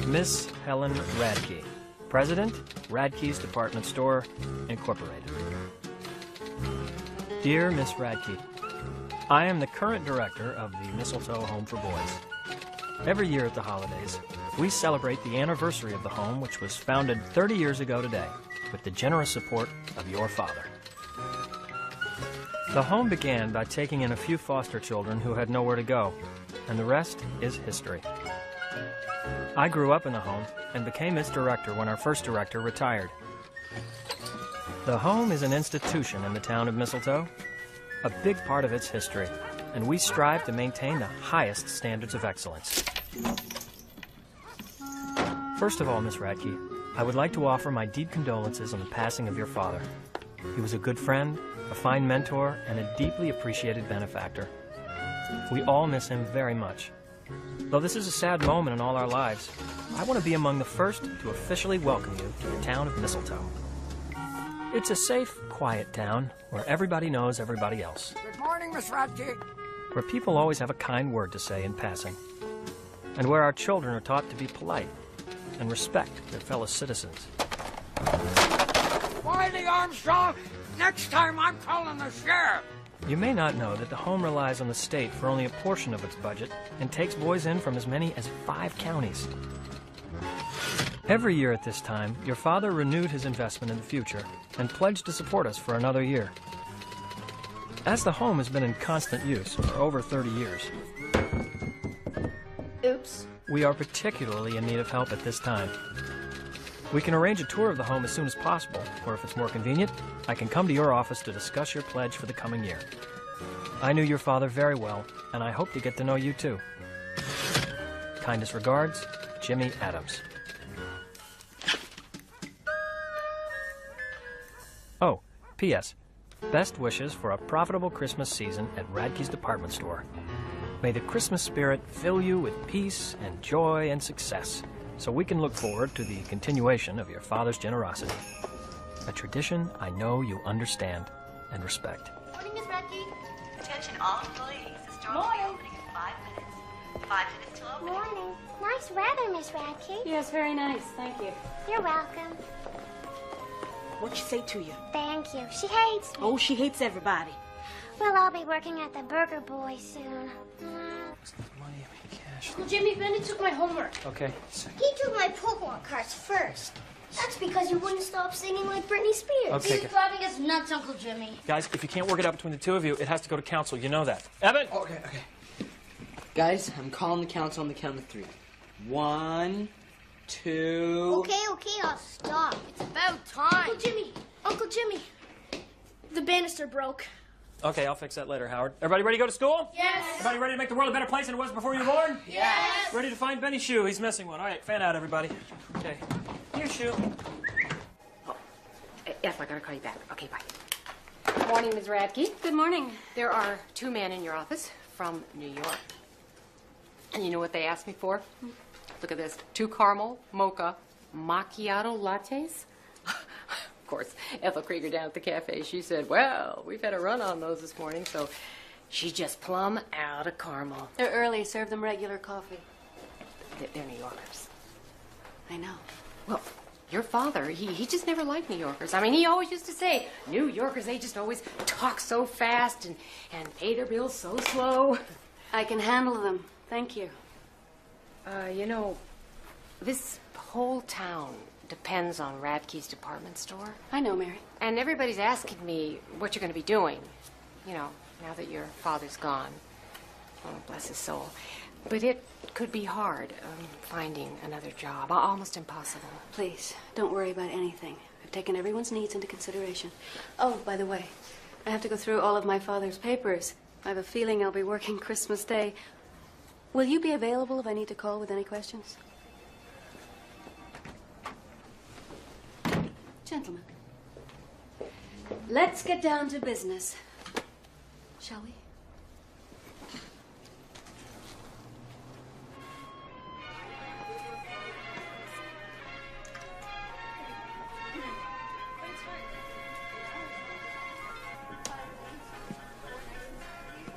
Miss Helen Radke, President, Radke's Department Store, Incorporated. Dear Miss Radke, I am the current director of the Mistletoe Home for Boys. Every year at the holidays, we celebrate the anniversary of the home, which was founded 30 years ago today, with the generous support of your father. The home began by taking in a few foster children who had nowhere to go, and the rest is history. I grew up in the home and became its director when our first director retired. The home is an institution in the town of Mistletoe, a big part of its history, and we strive to maintain the highest standards of excellence. First of all, Miss Radke, I would like to offer my deep condolences on the passing of your father. He was a good friend, a fine mentor, and a deeply appreciated benefactor. We all miss him very much. Though this is a sad moment in all our lives, I want to be among the first to officially welcome you to the town of Mistletoe. It's a safe, quiet town where everybody knows everybody else. Good morning, Miss Radke. Where people always have a kind word to say in passing. And where our children are taught to be polite and respect their fellow citizens. Wiley Armstrong, next time I'm calling the sheriff. You may not know that the home relies on the state for only a portion of its budget and takes boys in from as many as 5 counties. Every year at this time, your father renewed his investment in the future and pledged to support us for another year. As the home has been in constant use for over 30 years, Oops. we are particularly in need of help at this time. We can arrange a tour of the home as soon as possible, or if it's more convenient, I can come to your office to discuss your pledge for the coming year. I knew your father very well, and I hope to get to know you too. Kindest regards, Jimmy Adams. Oh, P.S. Best wishes for a profitable Christmas season at Radke's Department Store. May the Christmas spirit fill you with peace and joy and success, so we can look forward to the continuation of your father's generosity. A tradition I know you understand and respect. Morning, Miss Radke. Attention all employees. The store will be opening in 5 minutes. 5 minutes till opening. Morning. Nice weather, Miss Radke. Yes, very nice. Thank you. You're welcome. What'd she say to you? Thank you. She hates me. Oh, she hates everybody. Well, I'll be working at the Burger Boy soon. Money, cash. Uncle Jimmy, Benny took my homework. Okay. He took my Pokemon cards first. That's because you wouldn't stop singing like Britney Spears. Okay. He's driving us nuts, Uncle Jimmy. Guys, if you can't work it out between the two of you, it has to go to council. You know that. Evan! Okay. Guys, I'm calling the council on the count of 3. 1, 2... Okay, I'll stop. It's about time. Uncle Jimmy, the banister broke. Okay, I'll fix that later, Howard. Everybody ready to go to school? Yes. Everybody ready to make the world a better place than it was before you were born? Yes. Ready to find Benny's shoe? He's missing one. All right, fan out, everybody. Okay. Here's shoe. Yes, I gotta call you back. Okay, bye. Good morning, Ms. Radke. Good morning. There are 2 men in your office from New York. And you know what they asked me for? Look at this. 2 caramel, mocha, macchiato lattes. Of course, Ethel Krieger down at the cafe, she said, well, we've had a run on those this morning, so she's just plumb out of caramel. They're early. Serve them regular coffee. They're New Yorkers. I know. Well, your father, he just never liked New Yorkers. I mean, he always used to say, New Yorkers, they just always talk so fast and pay their bills so slow. I can handle them. Thank you. You know, this whole town depends on Radke's department store. I know, Mary. And everybody's asking me what you're going to be doing, you know, now that your father's gone. Oh, bless his soul. But it could be hard finding another job, almost impossible. Please, don't worry about anything. I've taken everyone's needs into consideration. Oh, by the way, I have to go through all of my father's papers. I have a feeling I'll be working Christmas Day. Will you be available if I need to call with any questions? Gentlemen, let's get down to business, shall we?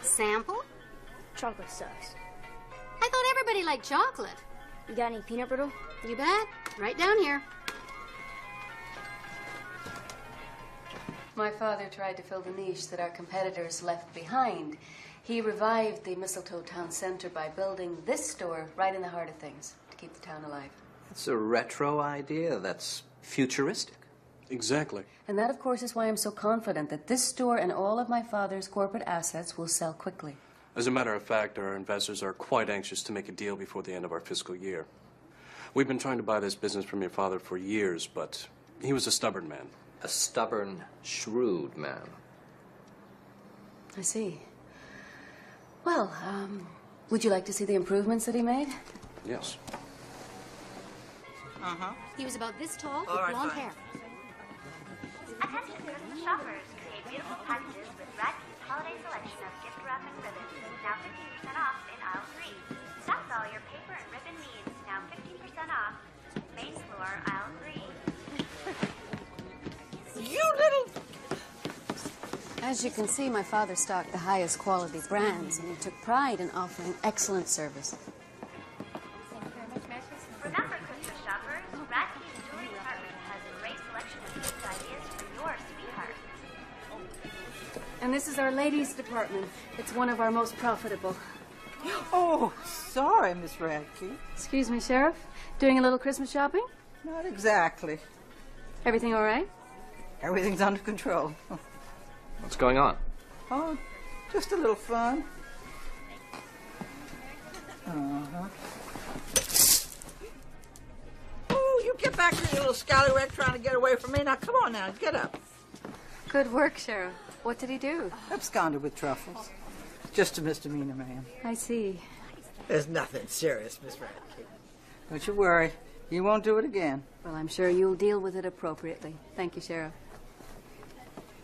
Sample? Chocolate sauce. I thought everybody liked chocolate. You got any peanut brittle? You bet. Right down here. My father tried to fill the niche that our competitors left behind. He revived the Mistletoe Town Center by building this store right in the heart of things to keep the town alive. It's a retro idea. That's futuristic. Exactly. And that, of course, is why I'm so confident that this store and all of my father's corporate assets will sell quickly. As a matter of fact, our investors are quite anxious to make a deal before the end of our fiscal year. We've been trying to buy this business from your father for years, but he was a stubborn man. A stubborn, shrewd man. I see. Well, would you like to see the improvements that he made? Yes. He was about this tall All with right, blonde fine. hair. Attention Christmas shoppers, create beautiful packages with Radke's holiday selection of gift wrapping ribbons. Now 15% off in aisle 3. Stock all your paper and ribbon needs. Now 15% off. Main floor, aisle 3. You little... As you can see, my father stocked the highest quality brands, and he took pride in offering excellent service. Remember, Christmas shoppers, Radke's jewelry department has a great selection of gift ideas for your sweetheart. And this is our ladies' department. It's one of our most profitable. Oh, sorry, Miss Radke. Excuse me, Sheriff. Doing a little Christmas shopping? Not exactly. Everything all right? Everything's under control. What's going on? Oh, just a little fun. Oh, you get back to your little scallywag trying to get away from me. Now, come on now, get up. Good work, Sheriff. What did he do? Absconded with truffles. Just a misdemeanor, ma'am. I see. There's nothing serious, Miss Radke. Don't you worry. You won't do it again. Well, I'm sure you'll deal with it appropriately. Thank you, Sheriff.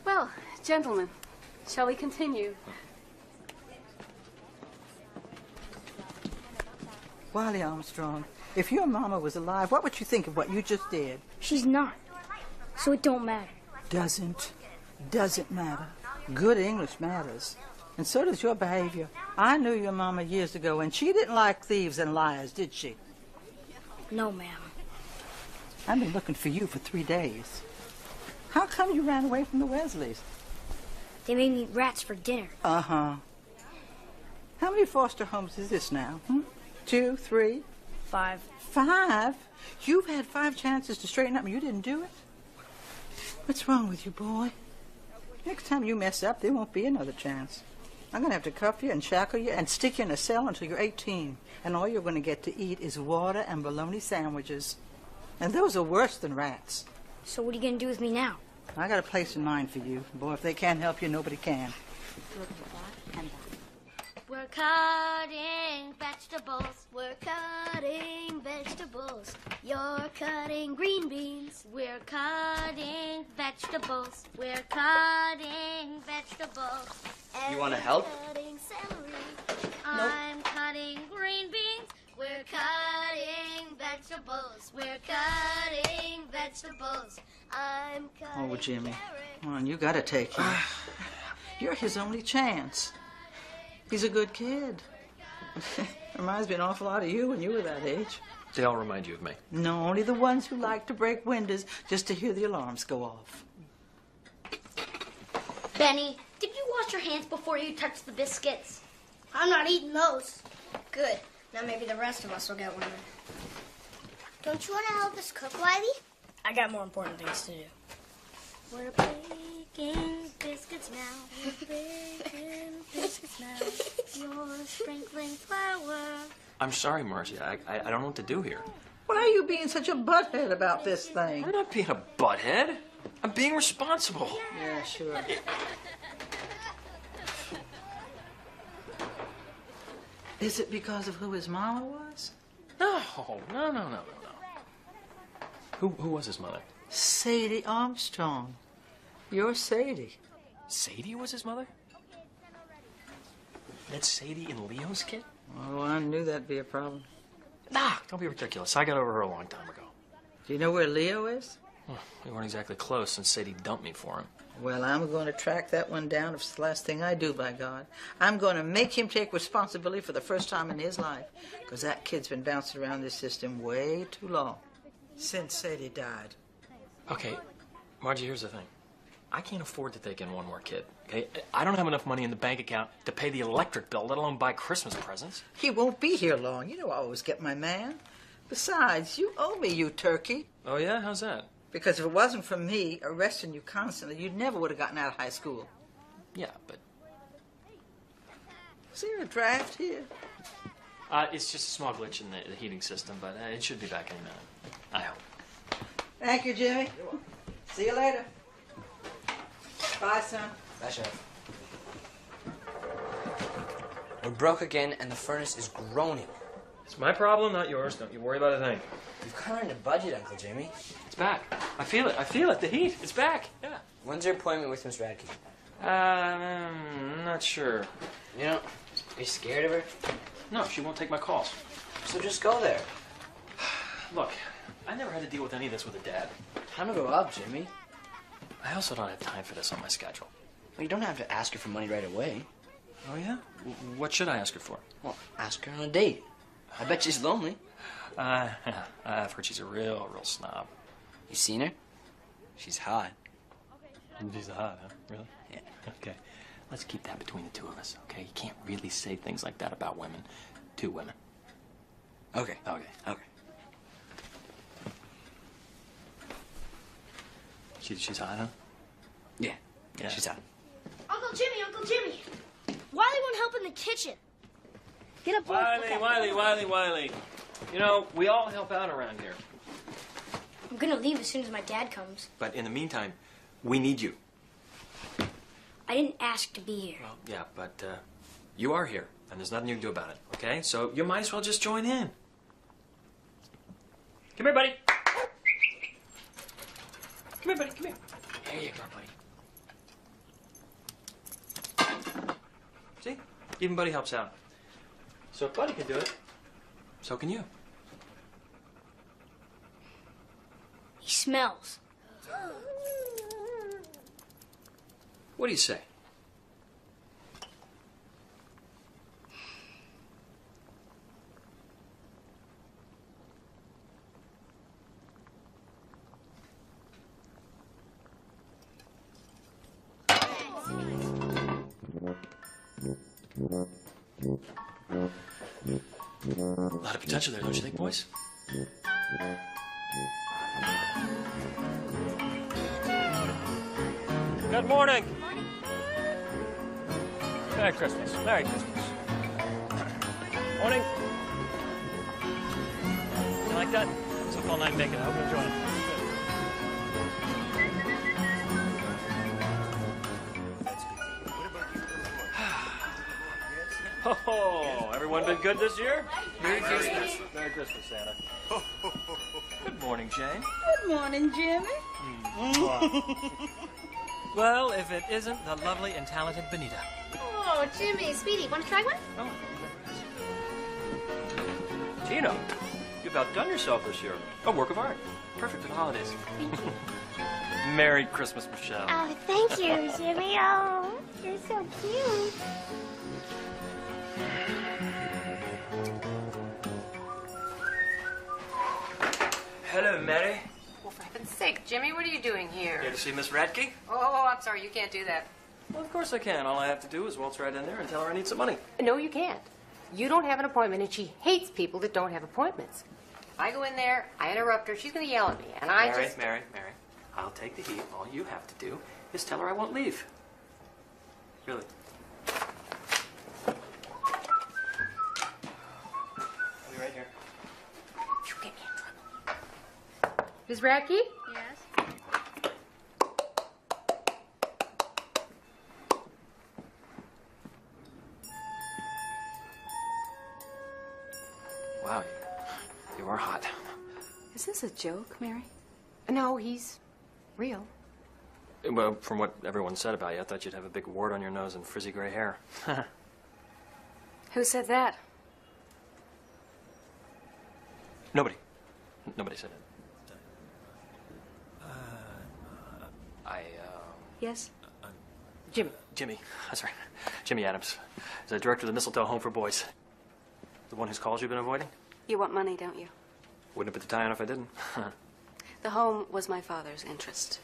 Well, gentlemen, shall we continue? Wiley Armstrong, if your mama was alive, what would you think of what you just did? She's not. So it don't matter. Doesn't matter. Good English matters. And so does your behavior. I knew your mama years ago, and she didn't like thieves and liars, did she? No, ma'am. I've been looking for you for 3 days. How come you ran away from the Wesleys? They made me eat rats for dinner. Uh-huh. How many foster homes is this now? 2, 3? 5. 5? You've had 5 chances to straighten up and you didn't do it? What's wrong with you, boy? Next time you mess up, there won't be another chance. I'm going to have to cuff you and shackle you and stick you in a cell until you're 18. And all you're going to get to eat is water and bologna sandwiches. And those are worse than rats. So what are you going to do with me now? I got a place in mind for you. Boy, if they can't help you, nobody can. We're cutting vegetables. We're cutting vegetables. You're cutting green beans. We're cutting vegetables. We're cutting vegetables. You wanna help? Cutting celery. I'm cutting green beans. We're cutting vegetables. We're cutting vegetables. I'm cutting Oh, Jimmy, carrots. come on, you got to take him. You're his only chance. He's a good kid. Reminds me an awful lot of you when you were that age. They all remind you of me. No, only the ones who like to break windows just to hear the alarms go off. Benny, did you wash your hands before you touched the biscuits? I'm not eating those. Good. Now maybe the rest of us will get one. Don't you want to help us cook, Wiley? I got more important things to do. We're baking biscuits now. We're baking biscuits now. You're sprinkling flour. I'm sorry, Marcy. I don't know what to do here. Why are you being such a butthead about this thing? I'm not being a butthead. I'm being responsible. Yeah, sure. Is it because of who his mama was? No. Who was his mother? Sadie Armstrong. You're Sadie. Sadie was his mother? That's Sadie and Leo's kid? Oh, I knew that'd be a problem. Nah, don't be ridiculous. I got over her a long time ago. Do you know where Leo is? Well, we weren't exactly close since Sadie dumped me for him. Well, I'm going to track that one down if it's the last thing I do, by God. I'm going to make him take responsibility for the first time in his life, because that kid's been bouncing around this system way too long. Since Sadie died. Okay, Margie, here's the thing. I can't afford to take in one more kid, okay? I don't have enough money in the bank account to pay the electric bill, let alone buy Christmas presents. He won't be here long. You know I always get my man. Besides, you owe me, you turkey. Oh, yeah? How's that? Because if it wasn't for me arresting you constantly, you never would have gotten out of high school. Yeah, but... Is there a draft here? It's just a small glitch in the heating system, but it should be back in a minute. I hope. Thank you, Jimmy. See you later. Bye, son. Bye, Chef. We're broke again, and the furnace is groaning. It's my problem, not yours. Don't you worry about a thing. You've cut on your budget, Uncle Jimmy. It's back. I feel it. I feel it. The heat. It's back. Yeah. When's your appointment with Miss Radke? I'm not sure. You know, are you scared of her? No, she won't take my calls. So just go there. Look, I never had to deal with any of this with a dad. Time to grow up, Jimmy. I also don't have time for this on my schedule. Well, you don't have to ask her for money right away. Oh, yeah? What should I ask her for? Well, ask her on a date. I bet she's lonely. I've heard she's a real snob. You seen her? She's hot. She's hot, huh? Really? Yeah. Okay. Let's keep that between the two of us, okay? You can't really say things like that about women to women. Okay. Okay. Okay. She's hot, huh? Yeah. Yeah. She's hot. Uncle Jimmy! Wiley won't help in the kitchen. Get up, boy. Wiley. You know, we all help out around here. I'm gonna leave as soon as my dad comes. But in the meantime, we need you. I didn't ask to be here. Well, yeah, but you are here, and there's nothing you can do about it, okay? So you might as well just join in. Come here, buddy. Come here, buddy, come here. There you go, buddy. See? Even Buddy helps out. So if Buddy can do it, so can you. He smells. What do you say? A lot of potential there, don't you think, boys? Good morning. Merry Christmas. Merry Christmas. Morning. You like that? It's up all night making. I hope you enjoy it. Oh, everyone been good this year? Merry Christmas. Merry Christmas, Santa. Good morning, Jane. Good morning, Jimmy. Well, if it isn't the lovely and talented Benita. Oh, Jimmy, sweetie, want to try one? Oh. Gina, you've outdone yourself this year. A work of art. Perfect for the holidays. Thank you. Merry Christmas, Michelle. Oh, thank you, Jimmy. Oh, you're so cute. Hello, Mary. Well, for heaven's sake, Jimmy, what are you doing here? Here to see Miss Radke? Oh, I'm sorry, you can't do that. Well, of course I can. All I have to do is waltz right in there and tell her I need some money. No, you can't. You don't have an appointment, and she hates people that don't have appointments. If I go in there, I interrupt her, she's going to yell at me, and I just... Mary, I'll take the heat. All you have to do is tell her I won't leave. Really. I'll be right here. You get me in trouble. Ms. Radke? Yes? Wow, you are hot. Is this a joke, Mary? No, he's real. Well, from what everyone said about you, I thought you'd have a big wart on your nose and frizzy gray hair. Who said that? Nobody said it. Yes? Jimmy, sorry. Jimmy Adams. He's the director of the Mistletoe Home for Boys. The one whose calls you've been avoiding? You want money, don't you? Wouldn't have put the tie on if I didn't. The home was my father's interest.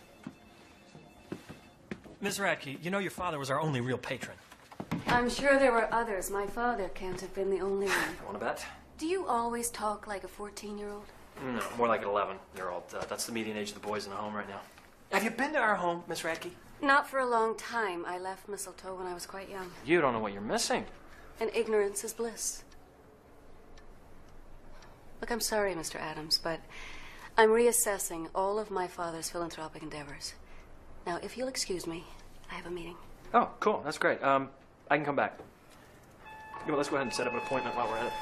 Miss Radke, you know your father was our only real patron. I'm sure there were others. My father can't have been the only one. Want to bet? Do you always talk like a 14-year-old? No, more like an 11-year-old. That's the median age of the boys in the home right now. Have you been to our home, Miss Radke? Not for a long time. I left Mistletoe when I was quite young. You don't know what you're missing. And ignorance is bliss. Look, I'm sorry, Mr. Adams, but I'm reassessing all of my father's philanthropic endeavors. Now, if you'll excuse me, I have a meeting. Oh, cool. That's great. I can come back. You know, let's go ahead and set up an appointment while we're at it.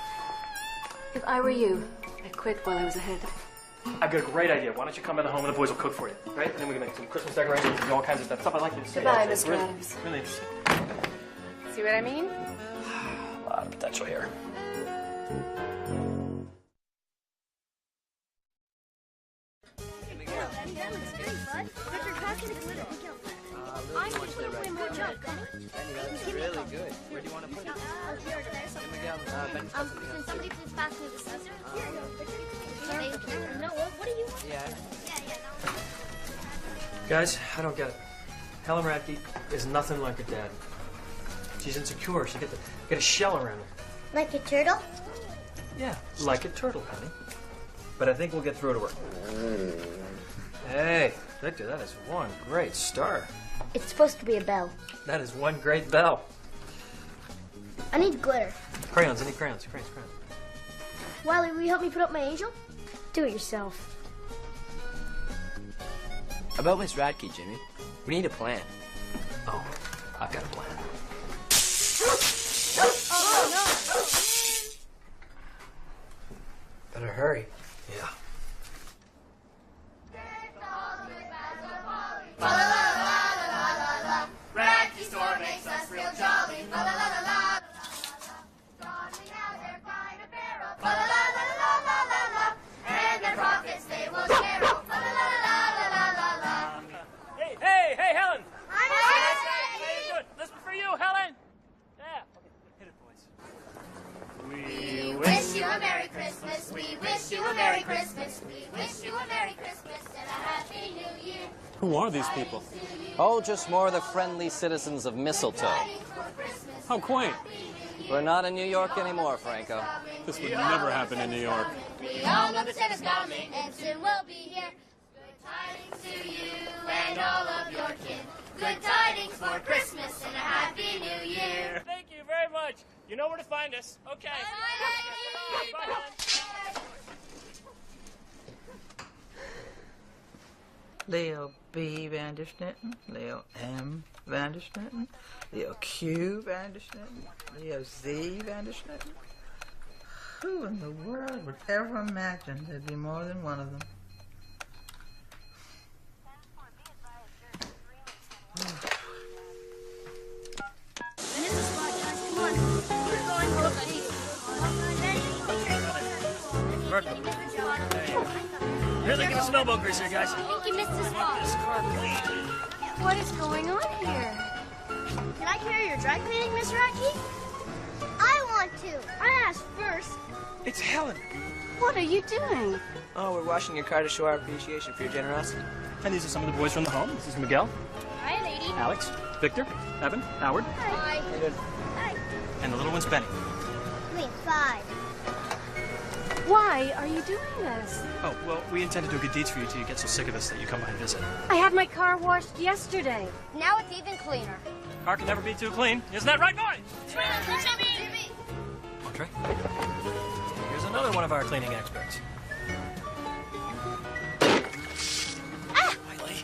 If I were you, I'd quit while I was ahead. I've got a great idea. Why don't you come by the home and the boys will cook for you, right? And then we can make some Christmas decorations and all kinds of stuff I'd like you to see. Goodbye, It's Mr. Adams. Really interesting. See what I mean? A lot of potential here. I'm just going to play more junk. That's really good. Where do you want to put it? Can somebody please pass me the scissors? Here you go. Thank you. No, what do you want? Yeah. Yeah, no. Guys, I don't get it. Helen Radke is nothing like her dad. She's insecure. She's got a shell around her. Like a turtle? Yeah, like a turtle, honey. But I think we'll get through to her. Hey, Victor, that is one great star. It's supposed to be a bell. That is one great bell. I need glitter. Crayons, I need crayons. Crayons. Wiley, will you help me put up my angel? Do it yourself. About Miss Radke, Jimmy. We need a plan. Oh, I've got a plan. Better hurry. Yeah. Radke store makes us real jolly. La la la la la. Godly now their kind apparel. La la la la la la la. And their profits they will share. La la la la la la la. Hey, Helen! Hi, How you doing? This one's for you, Helen! Yeah. Hit it, boys. We wish you a Merry Christmas. We wish you a Merry Christmas. We wish you a Merry Christmas and a Happy New Year. Who are these people? Oh, just more of the friendly citizens of Mistletoe. How quaint. We're not in New York anymore, Franco. This would never happen in New York. We all know that Santa's coming and soon we'll be here. Good tidings to you and all of your kin. Good tidings for Christmas and a Happy New Year. Thank you very much. You know where to find us. Okay. Bye, Helen. Leo B. Vandersnitten, Leo M. Vandersnitten, Leo Q. Vandersnitten, Leo Z. Vandersnitten. Who in the world would ever imagine there'd be more than one of them? Really give us some elbow grease here, guys. Thank you, Mr. Spot. What is going on here? Can I carry your dry cleaning, Miss Radke? I want to. I asked first. It's Helen. What are you doing? Oh, we're washing your car to show our appreciation for your generosity. And these are some of the boys from the home. This is Miguel, Hi, lady. Alex, Victor, Evan, Howard, Hi. Hi. and the little one's Benny. Wait, 5. Why are you doing this? Oh, well, we intend to do good deeds for you till you get so sick of us that you come by and visit. I had my car washed yesterday. Now it's even cleaner. Car can never be too clean. Isn't that right, boys? Jimmy! Entree. Here's another one of our cleaning experts. Wiley.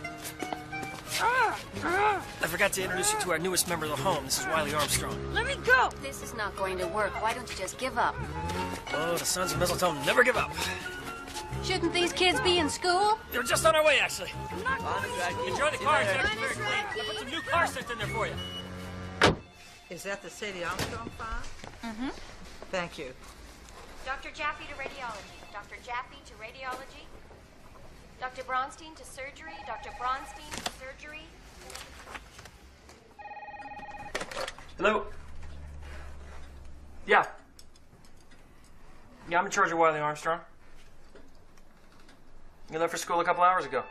I forgot to introduce you to our newest member of the home. This is Wiley Armstrong. Let me go! This is not going to work. Why don't you just give up? Oh, the sons of Mistletoe never give up. Shouldn't these kids be in school? They're just on our way, actually. Enjoy the car. It's actually very clean. I put some new car scent in there for you. Is that the Sadie Armstrong file? Mm-hmm. Thank you. Dr. Jaffe to radiology. Dr. Jaffe to radiology. Dr. Bronstein to surgery. Dr. Bronstein to surgery. Hello? Yeah. Yeah, I'm in charge of Wiley Armstrong. You left for school a couple hours ago.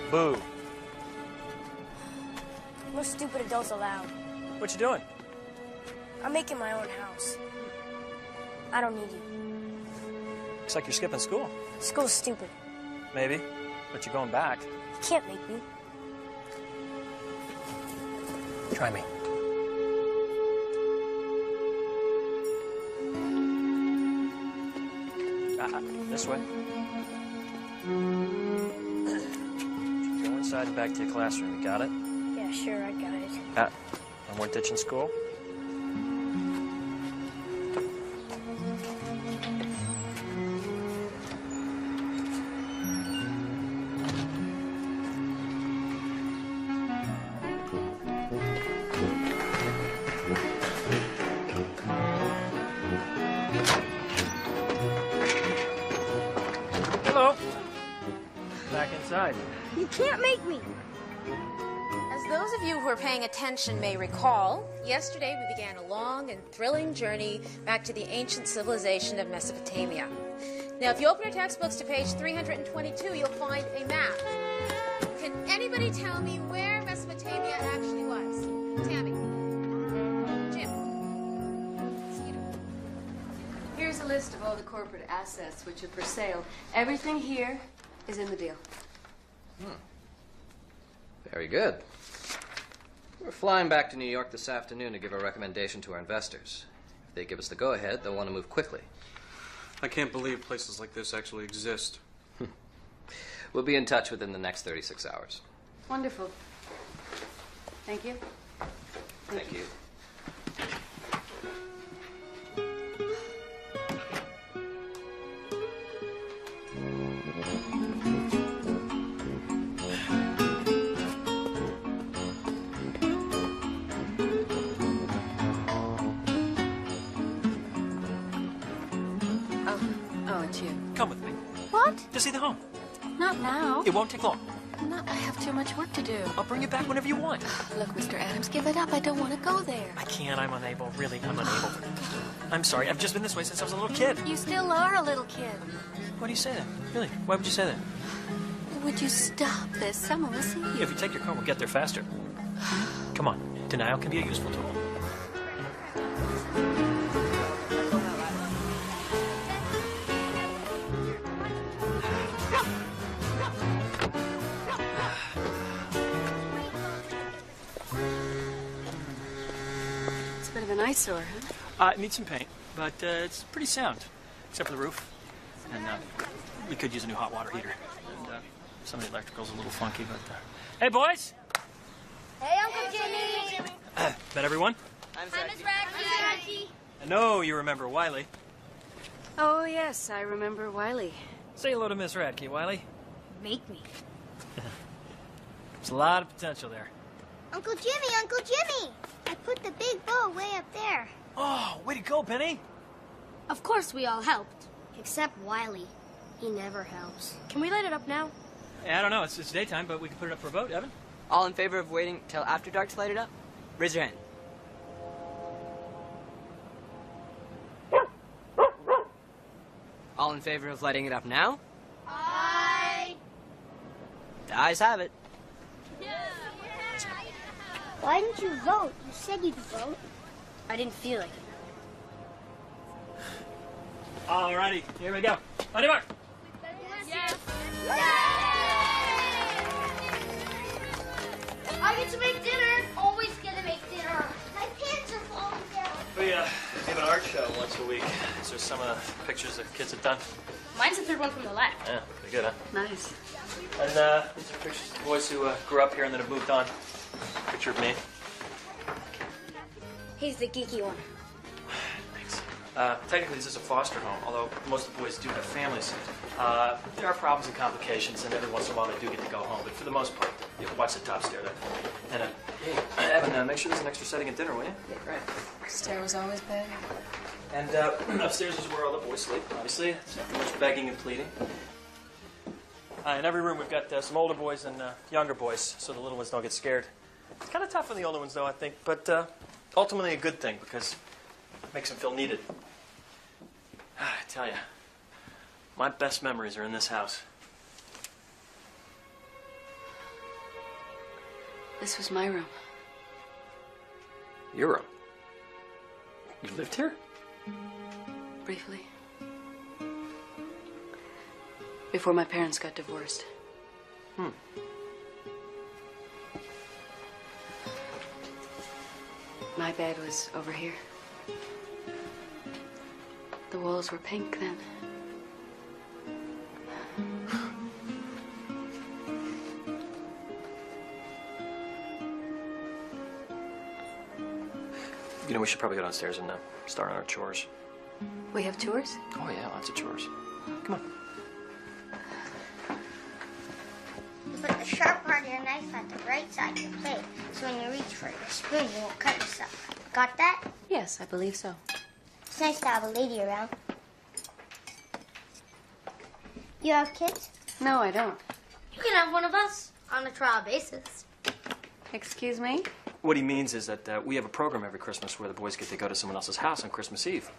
Boo. No stupid adults allowed. What you doing? I'm making my own house. I don't need you. Looks like you're skipping school. School's stupid. Maybe, but you're going back. You can't make me. Try me. This way. Go inside and back to your classroom. You got it? Yeah, sure, I got it. And we're ditching school? Hello. Back inside. You can't make me. As those of you who are paying attention may recall, yesterday we began a long and thrilling journey back to the ancient civilization of Mesopotamia. Now, if you open your textbooks to page 322, you'll find a map. Can anybody tell me where Mesopotamia actually was? Tammy? Jim? Cedar? Here's a list of all the corporate assets which are for sale. Everything here is in the deal. Very good. We're flying back to New York this afternoon to give a recommendation to our investors. If they give us the go-ahead, they'll want to move quickly. I can't believe places like this actually exist. We'll be in touch within the next 36 hours. Wonderful. Thank you. Thank you. Oh, it's you. Come with me. What? To see the home. Not now. It won't take long. I have too much work to do. I'll bring you back whenever you want. Look, Mr. Adams, give it up. I don't want to go there. I can't. I'm unable. Really, I'm unable. I'm sorry. I've just been this way since I was a little kid. You still are a little kid. Why do you say that? Really? Why would you say that? Would you stop this? Someone will see you. Yeah, if you take your car, we'll get there faster. Come on. Denial can be a useful tool. It's a bit of an eyesore, huh? It needs some paint, but it's pretty sound, except for the roof. And we could use a new hot water heater. And some of the electrical's a little funky, but... Hey, boys! Hey, Uncle Jimmy! Met everyone? Hi, Miss Radke. I know you remember Wiley. Oh, yes, I remember Wiley. Say hello to Miss Radke, Wiley. Make me. There's a lot of potential there. Uncle Jimmy, Uncle Jimmy! I put the big bow way up there. Oh, way to go, Penny. Of course we all helped. Except Wiley. He never helps. Can we light it up now? I don't know. It's daytime, but we can put it up for a vote, Evan. All in favor of waiting till after dark to light it up? Raise your hand. All in favor of lighting it up now? Aye. The ayes have it. Why didn't you vote? You said you'd vote. I didn't feel like it. Alrighty, here we go. On your mark. Yes. I get to make dinner. Always get to make dinner. My pants are falling down. We have an art show once a week. These are some of the pictures that kids have done. Mine's the third one from the left. Yeah, pretty good, huh? Nice. And these are pictures of boys who grew up here and then have moved on. Picture of me. He's the geeky one. Thanks. Technically, this is a foster home, although most of the boys do have families. There are problems and complications, and every once in a while they do get to go home. But for the most part, watch the top stair there. And hey, Evan, make sure there's an extra setting at dinner, will you? Yeah, right. Stair was always bad. And upstairs is where all the boys sleep, obviously. It's not too much begging and pleading. In every room, we've got some older boys and younger boys, so the little ones don't get scared. It's kind of tough on the older ones, though, I think, but ultimately a good thing because it makes them feel needed. I tell you, my best memories are in this house. This was my room. Your room? You lived here? Briefly. Before my parents got divorced. My bed was over here. The walls were pink then. You know, we should probably go downstairs and start on our chores. We have chores? Oh, yeah, lots of chores. Come on. You put the sharp part of your knife at the right side of your plate, so when you reach for your spoon, you won't cut yourself. Got that? Yes, I believe so. It's nice to have a lady around. You have kids? No, I don't. You can have one of us on a trial basis. Excuse me? What he means is that we have a program every Christmas where the boys get to go to someone else's house on Christmas Eve.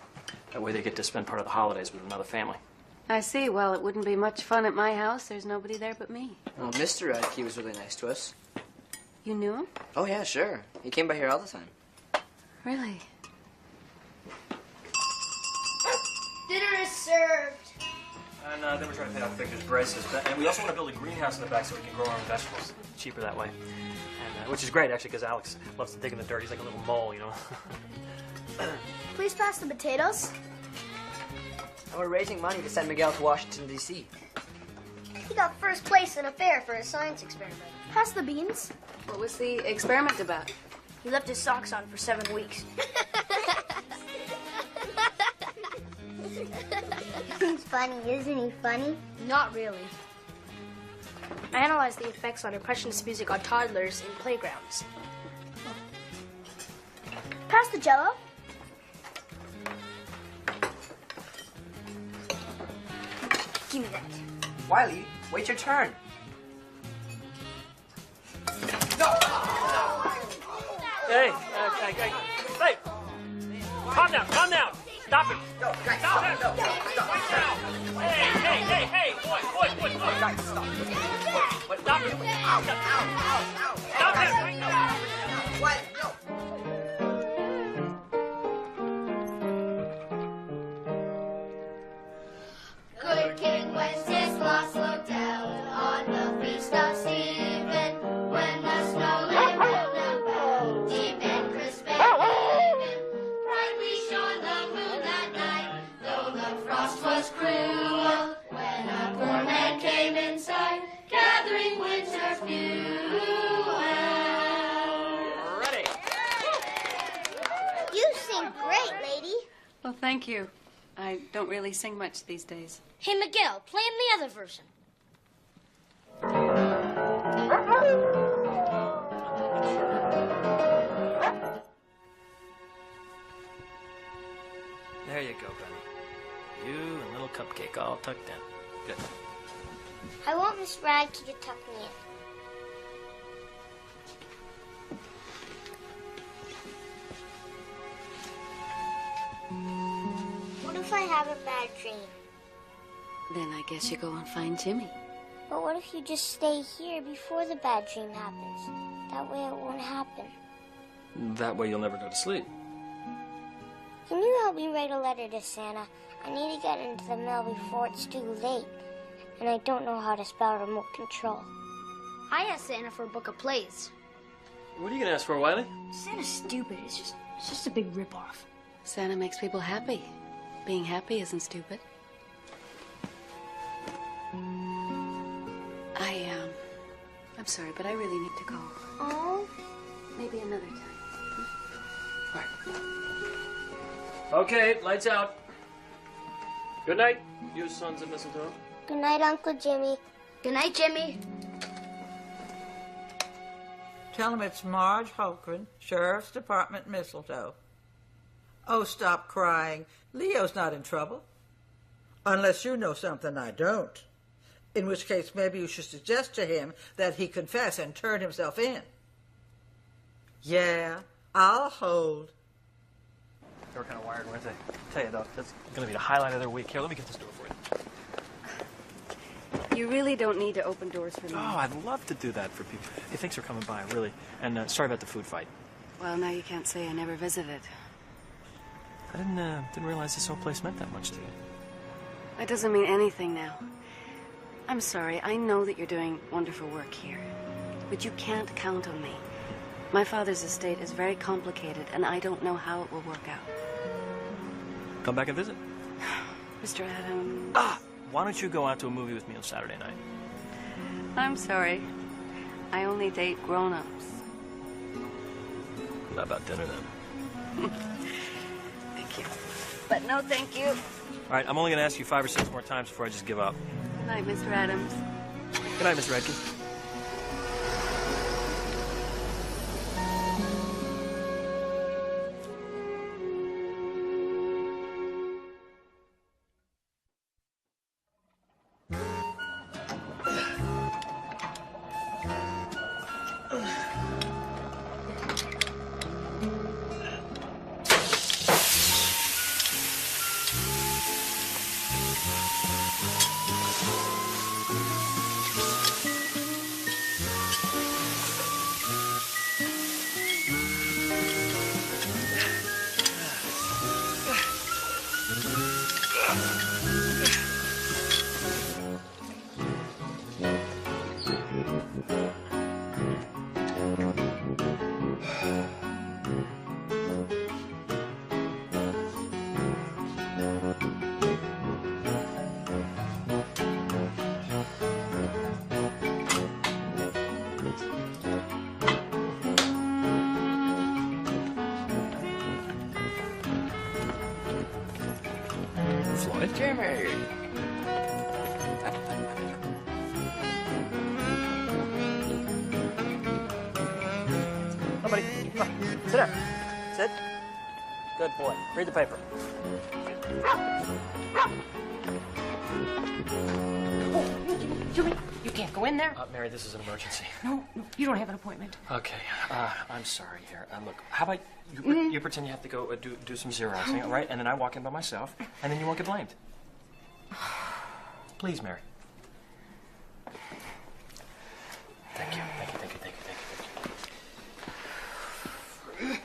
That way they get to spend part of the holidays with another family. I see. Well, it wouldn't be much fun at my house. There's nobody there but me. Well, Mr. Radke was really nice to us. You knew him? Oh, yeah, sure. He came by here all the time. Really? Dinner is served. And then we're trying to pay off Victor's braces. And we also want to build a greenhouse in the back so we can grow our own vegetables. Cheaper that way. And, which is great, actually, because Alex loves to dig in the dirt. He's like a little mole, you know. Please pass the potatoes. And we're raising money to send Miguel to Washington, D.C. He got first place in a fair for his science experiment. Pass the beans. What was the experiment about? He left his socks on for 7 weeks. He's funny, isn't he funny? Not really. I analyzed the effects on impressionist music on toddlers in playgrounds. Pass the Jell-O. Give me that. Wiley, wait your turn. Hey, hey, calm down, calm down. Stop it. No, guys, Stop it. No, Wait now. Hey, boy. Guys, stop. What Stop it. Ow, ow. Stop it right now. What? No. Good King Wenceslas looked down on the feast of Stephen, when the snow lay round about, deep and crisp and even. Brightly shone the moon that night, though the frost was cruel, when a poor man came in sight, gathering winter's fuel. Ready. You sing great, lady. Well, thank you. I don't really sing much these days. Hey, Miguel, play him the other version. all tucked in. Good. I want Miss Radke to tuck me in. What if I have a bad dream? Then I guess you go and find Jimmy. But what if you just stay here before the bad dream happens? That way it won't happen. That way you'll never go to sleep. Can you help me write a letter to Santa? I need to get into the mail before it's too late. And I don't know how to spell remote control. I asked Santa for a book of plays. What are you gonna ask for, Wiley? Santa's stupid. It's just a big ripoff. Santa makes people happy. Being happy isn't stupid. I'm sorry, but I really need to go. Oh? Maybe another time. Okay, lights out. Good night, you sons of mistletoe. Good night, Uncle Jimmy. Good night, Jimmy. Tell him it's Marge Holgren, Sheriff's Department, Mistletoe. Oh, stop crying. Leo's not in trouble. Unless you know something I don't. In which case, maybe you should suggest to him that he confess and turn himself in. Yeah, I'll hold. They were kind of wired, weren't they? Tell you, though, that's going to be the highlight of their week. Here, let me get this door for you. You really don't need to open doors for me. Oh, I'd love to do that for people. Hey, thanks for coming by, really. And sorry about the food fight. Well, now you can't say I never visited. I didn't realize this whole place meant that much to you. That doesn't mean anything now. I'm sorry. I know that you're doing wonderful work here. But you can't count on me. My father's estate is very complicated, and I don't know how it will work out. Come back and visit. Mr. Adams. Why don't you go out to a movie with me on Saturday night? I'm sorry. I only date grown-ups. How about dinner, then? Thank you. But no thank you. All right, I'm only going to ask you 5 or 6 more times before I just give up. Good night, Mr. Adams. Good night, Miss Radke. Jimmy! Somebody, come on, sit down. Sit. Good boy. Read the paper. Jimmy, you can't go in there. Mary, this is an emergency. No, you don't have an appointment. Okay, I'm sorry here. Look, how about you pretend you have to go do some Xeroxing, all right? And then I walk in by myself, and then you won't get blamed. Please, Mary. Thank you, thank you, thank you, thank you, thank you.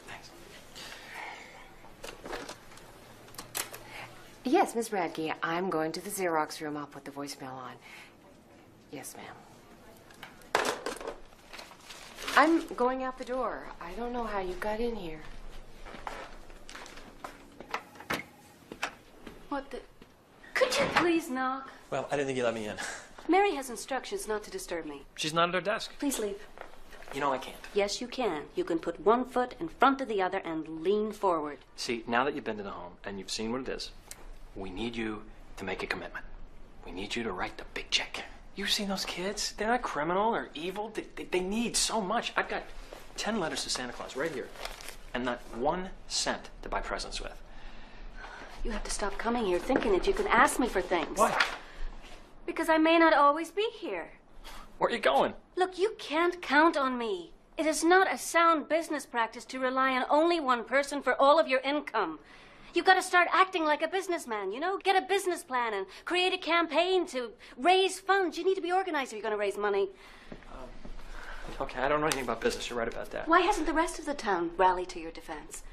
Thanks. Yes, Miss Radke, I'm going to the Xerox room. I'll put the voicemail on. Yes, ma'am. I'm going out the door. I don't know how you got in here. What the... Could you please knock? Well, I didn't think you let me in. Mary has instructions not to disturb me. She's not at her desk. Please leave. You know I can't. Yes, you can. You can put one foot in front of the other and lean forward. See, now that you've been to the home and you've seen what it is, we need you to make a commitment. We need you to write the big check. You've seen those kids? They're not criminal or evil. They need so much. I've got 10 letters to Santa Claus right here, and not 1 cent to buy presents with. You have to stop coming here thinking that you can ask me for things. Why? Because I may not always be here. Where are you going? Look, you can't count on me. It is not a sound business practice to rely on only one person for all of your income. You've got to start acting like a businessman, you know? Get a business plan and create a campaign to raise funds. You need to be organized if you're going to raise money. Okay, I don't know anything about business. You're right about that. Why hasn't the rest of the town rallied to your defense?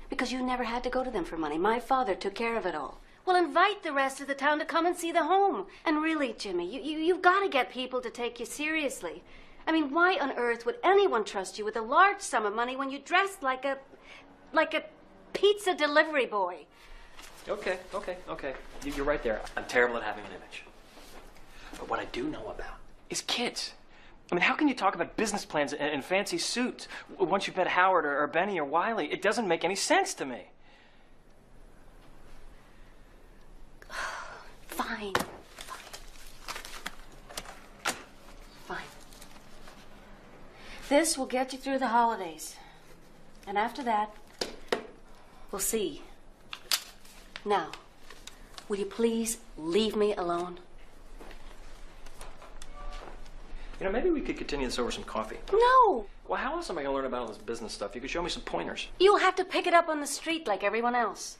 Because you never had to go to them for money. My father took care of it all. Well, invite the rest of the town to come and see the home. And really, Jimmy, you've got to get people to take you seriously. I mean, why on earth would anyone trust you with a large sum of money when you dressed like a pizza delivery boy? Okay. You're right there. I'm terrible at having an image. But what I do know about is kids. I mean, how can you talk about business plans and fancy suits once you've met Howard or Benny or Wiley? It doesn't make any sense to me. Fine. This will get you through the holidays. And after that, we'll see. Now, will you please leave me alone? You know, maybe we could continue this over some coffee. No! Well, how else am I going to learn about all this business stuff? You could show me some pointers. You'll have to pick it up on the street like everyone else.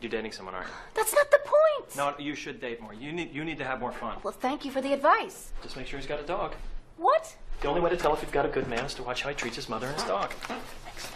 You're dating someone, aren't you? That's not the point! No, you should date more. You need to have more fun. Well, thank you for the advice. Just make sure he's got a dog. What? The only way to tell if you've got a good man is to watch how he treats his mother and his dog. Thanks.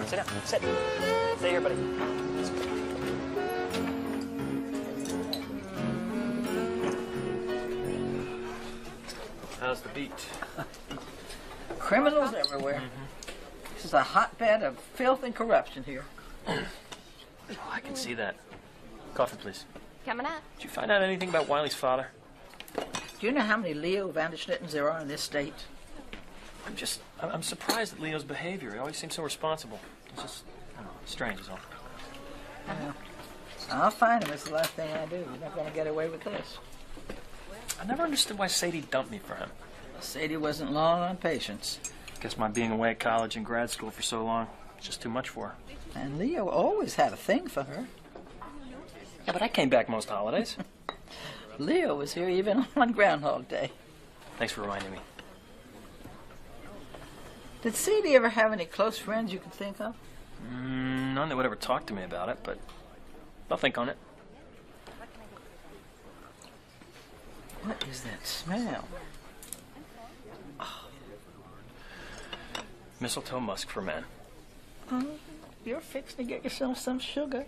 Sit down. Sit. Stay here, buddy. How's the beat? Criminals everywhere. This is a hotbed of filth and corruption here. Oh, I can see that. Coffee, please. Coming up. Did you find out anything about Wiley's father? Do you know how many Leo Van der Schlittens there are in this state? I'm surprised at Leo's behavior. He always seems so responsible. It's just, I don't know, strange is all. Well, I'll find him. It's the last thing I do. You're not going to get away with this. I never understood why Sadie dumped me for him. Sadie wasn't long on patience. Guess my being away at college and grad school for so long was just too much for her. And Leo always had a thing for her. Yeah, but I came back most holidays. Leo was here even on Groundhog Day. Thanks for reminding me. Did Sadie ever have any close friends you could think of? None that would ever talk to me about it, but I'll think on it. What is that smell? Oh. Mistletoe musk for men. Oh, you're fixing to get yourself some sugar.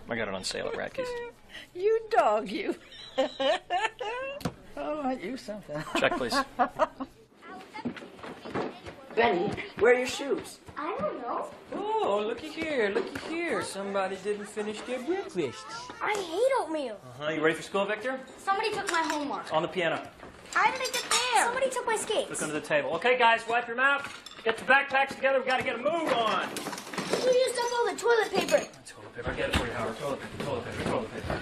I got it on sale at Ratke's. You dog, you. Oh, aren't you something? Check, please. Benny, where are your shoes? I don't know. Oh, looky here. Somebody didn't finish their breakfast. I hate oatmeal. You ready for school, Victor? Somebody took my homework. On the piano. I didn't get there. Somebody took my skates. Look under the table. Okay, guys, wipe your mouth. Get the backpacks together. We've got to get a move on. You used up all the toilet paper. Toilet paper. I'll get it for you, Howard. Toilet paper.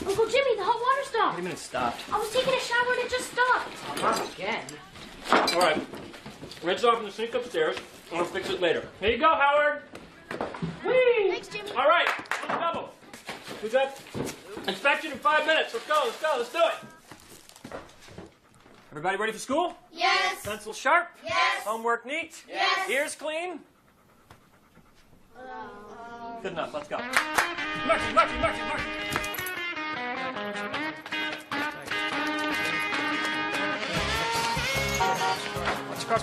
Uncle Jimmy, the hot water stopped. What do you mean it stopped? I was taking a shower and it just stopped. Not again. All right. Rinse off and sneak upstairs. I'll fix it later. Here you go, Howard. Whee! Thanks, Jimmy. All right. On the double. We got inspection in 5 minutes. Let's go. Let's do it. Everybody ready for school? Yes. Pencil sharp? Yes. Homework neat? Yes. Ears clean? Good enough. Let's go. Marching.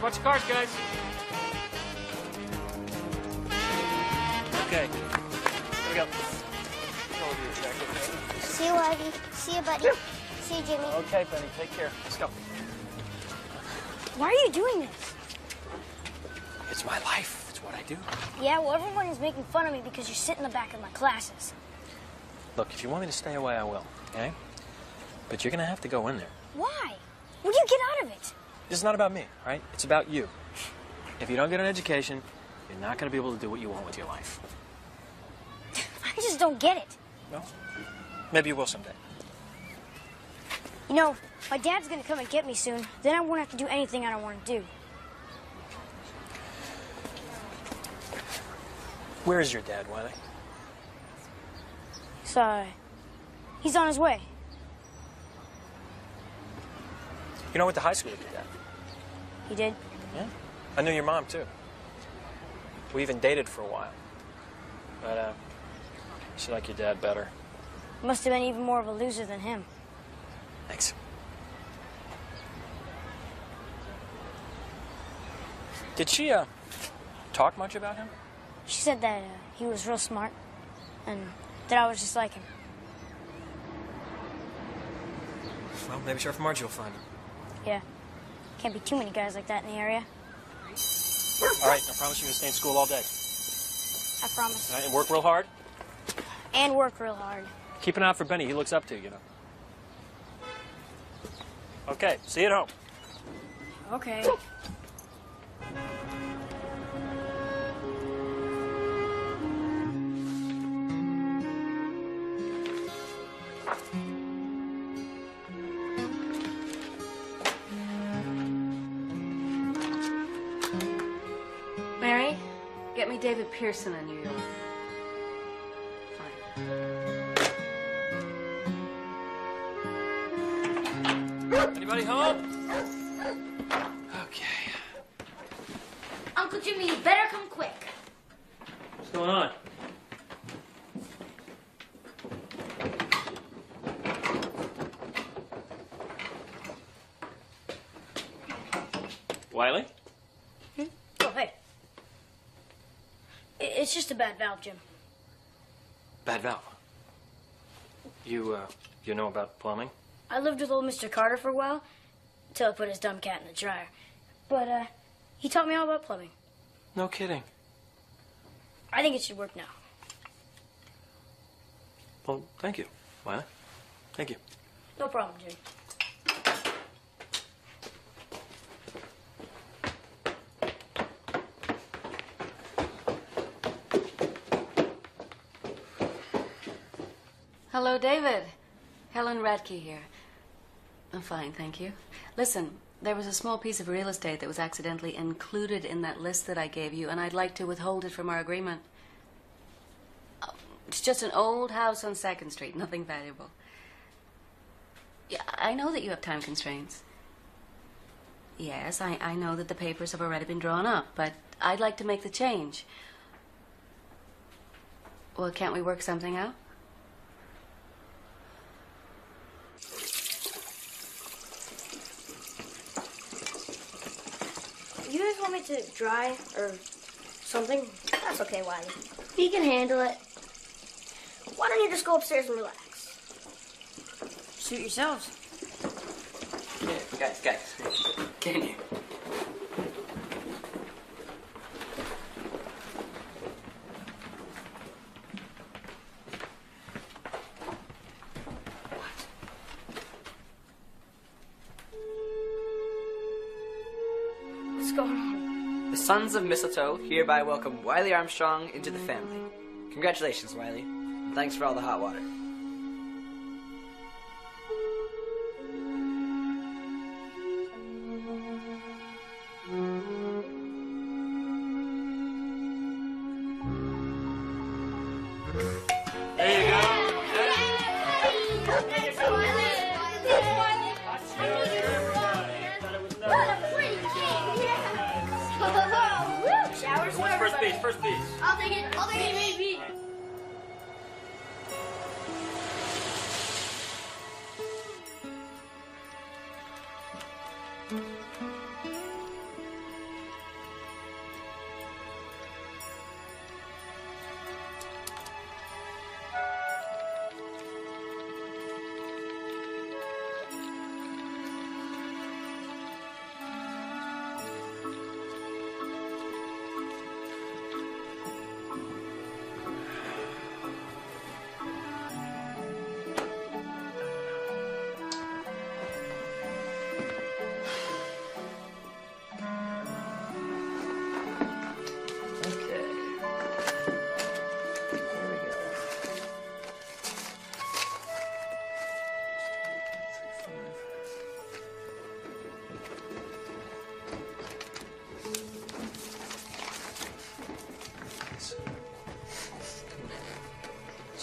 Watch your cars, guys. Okay. Gotta go. Go over your jacket, Penny. See you, Ivy. See you, buddy. See you, Jimmy. Okay, Penny, take care. Let's go. Why are you doing this? It's my life. It's what I do. Yeah, well, everyone is making fun of me because you sit in the back of my classes. Look, if you want me to stay away, I will, okay? But you're gonna have to go in there. Why? Will you get out of it? This is not about me, all right? It's about you. If you don't get an education, you're not gonna be able to do what you want with your life. I just don't get it. No? Maybe you will someday. You know, my dad's gonna come and get me soon. Then I won't have to do anything I don't want to do. Where is your dad, Wiley? So, he's on his way. You know, I went to high school with your dad. He did? Yeah. I knew your mom, too. We even dated for a while. But, she liked your dad better. Must have been even more of a loser than him. Thanks. Did she, talk much about him? She said that he was real smart and that I was just like him. Well, maybe Sheriff Margie will find him. Yeah. Can't be too many guys like that in the area. All right, I promise you're going to stay in school all day. I promise. All right, and work real hard. And work real hard. Keep an eye out for Benny. He looks up to you, you know. Okay, see you at home. Okay. Mary, get me David Pearson in New York. Anybody home? Okay. Uncle Jimmy, you better come quick. What's going on? Wiley? Oh, hey. It's just a bad valve, Jim. Bad valve. You know about plumbing? I lived with old Mr. Carter for a while, until I put his dumb cat in the dryer. But, he taught me all about plumbing. No kidding. I think it should work now. Well, thank you, Wiley. Thank you. No problem, Jim. Hello, David. Helen Radke here. I'm fine, thank you. Listen, there was a small piece of real estate that was accidentally included in that list that I gave you, and I'd like to withhold it from our agreement. It's just an old house on 2nd Street, nothing valuable. Yeah, I know that you have time constraints. Yes, I know that the papers have already been drawn up, but I'd like to make the change. Well, can't we work something out? You guys want me to dry or something? That's okay, Wiley. He can handle it. Why don't you just go upstairs and relax? Suit yourselves. Yeah, guys. Get in here. What's going on? The Sons of Mistletoe hereby welcome Wiley Armstrong into the family. Congratulations, Wiley. And thanks for all the hot water. First piece. I'll take it. Me.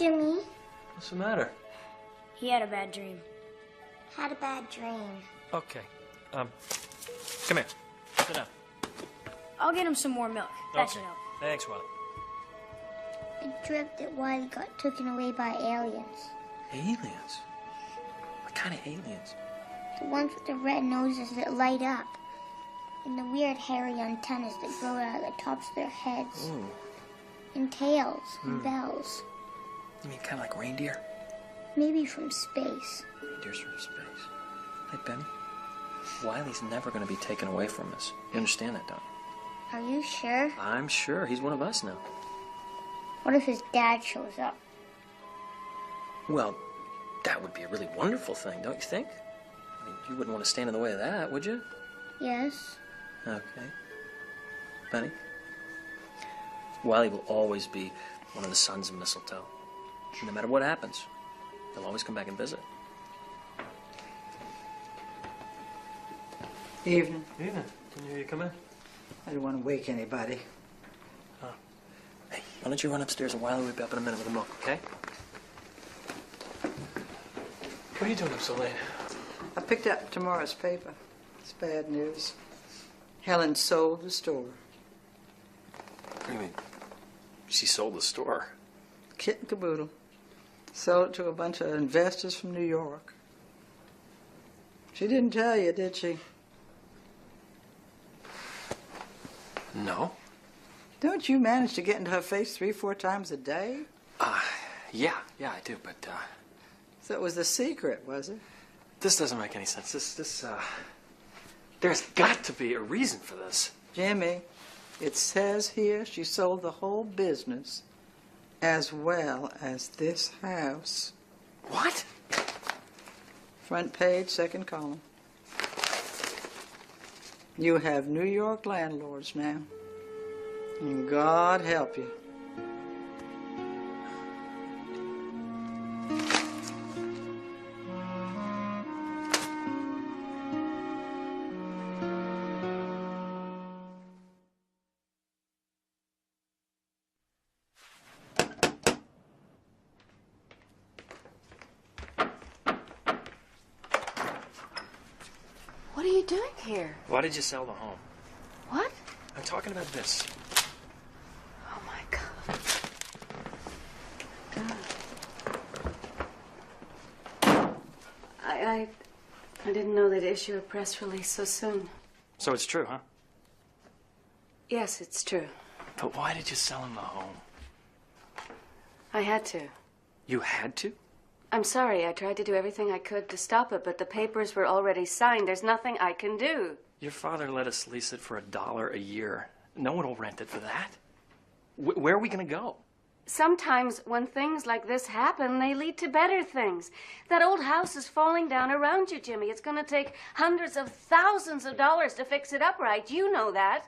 Jimmy What's the matter? He had a bad dream. had a bad dream. Okay. Come here. Sit down. I'll get him some more milk. That should help. Thanks, Wally. I dreamt that Wiley got taken away by aliens. Aliens? What kind of aliens? The ones with the red noses that light up. And the weird hairy antennas that grow out of the tops of their heads. Ooh. And tails and bells. You mean kind of like reindeer? Maybe from space. Reindeers from space. Hey, Benny. Wiley's never going to be taken away from us. You understand that, don't you? Are you sure? I'm sure. He's one of us now. What if his dad shows up? Well, that would be a really wonderful thing, don't you think? I mean, you wouldn't want to stand in the way of that, would you? Yes. Okay. Benny? Wiley will always be one of the sons of Mistletoe. No matter what happens, he'll always come back and visit. Evening. Evening. Can you hear you come in? I didn't want to wake anybody. Hey, why don't you run upstairs and Wiley will be up in a minute with the milk, okay? What are you doing up so late? I picked up tomorrow's paper. It's bad news. Helen sold the store. What do you mean? She sold the store. Kit and caboodle. Sold it to a bunch of investors from New York. She didn't tell you, did she? No. Don't you manage to get into her face 3-4 times a day? Yeah, I do, but, So it was the secret, was it? this doesn't make any sense. There's got to be a reason for this. Jimmy, it says here she sold the whole business as well as this house. What? Front page, second column. You have New York landlords now. And God help you. What are you doing here? Why did you sell the home? What? I'm talking about this. Oh, my God. I didn't know they'd issue a press release so soon. So it's true, huh? Yes, it's true. But why did you sell him the home? I had to. You had to? I'm sorry. I tried to do everything I could to stop it, but the papers were already signed. There's nothing I can do. Your father let us lease it for $1 a year. No one will rent it for that. Where are we going to go? Sometimes when things like this happen, they lead to better things. That old house is falling down around you, Jimmy. It's going to take hundreds of thousands of dollars to fix it up right. You know that.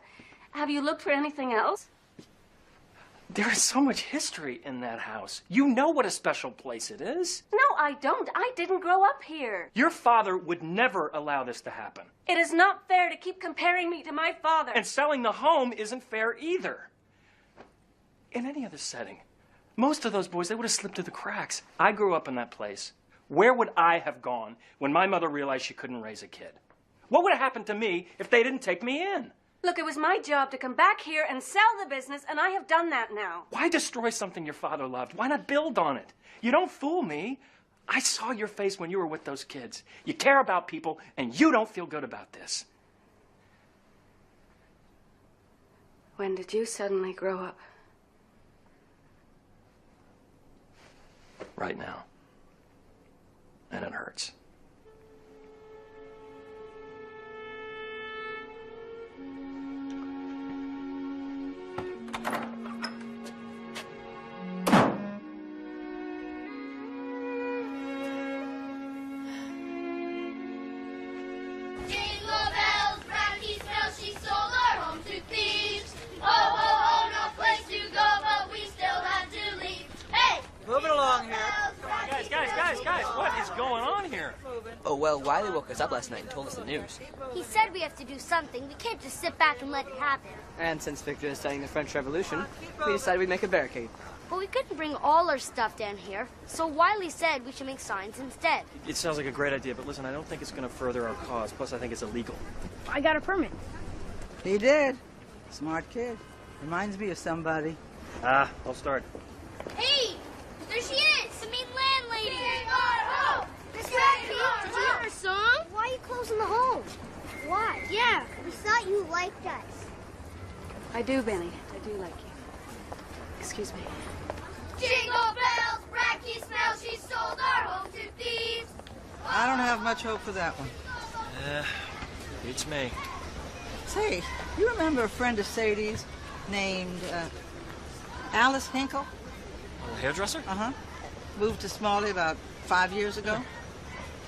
Have you looked for anything else? There is so much history in that house. You know what a special place it is. No, I don't. I didn't grow up here. Your father would never allow this to happen. It is not fair to keep comparing me to my father. And selling the home isn't fair either. In any other setting, most of those boys, they would have slipped through the cracks. I grew up in that place. Where would I have gone when my mother realized she couldn't raise a kid? What would have happened to me if they didn't take me in? Look, it was my job to come back here and sell the business, and I have done that now. Why destroy something your father loved? Why not build on it? You don't fool me. I saw your face when you were with those kids. You care about people, and you don't feel good about this. When did you suddenly grow up? Right now. And it hurts. Jingle bells, Bracky smells, she sold our home to thieves. Oh, oh, oh, no place to go, but we still had to leave. Hey! Moving along here. Guys, what is going on here? Oh, well, Wiley woke us up last night and told us the news. He said we have to do something. We can't just sit back and let it happen. And since Victor is studying the French Revolution, we decided we'd make a barricade. But we couldn't bring all our stuff down here, so Wiley said we should make signs instead. It sounds like a great idea, but listen, I don't think it's going to further our cause. Plus, I think it's illegal. I got a permit. He did. Smart kid. Reminds me of somebody. Ah, I'll start. Hey! There she is! The mean landlady! Miss Radke, did you hear her song? Why are you closing the home? Why? Yeah. We thought you liked us. I do, Benny. I do like you. Excuse me. Jingle bells, Radke smells, she sold our home to thieves. I don't have much hope for that one. Beats me. Say, you remember a friend of Sadie's named Alice Hinkle? A hairdresser? Uh-huh. Moved to Smalley about 5 years ago.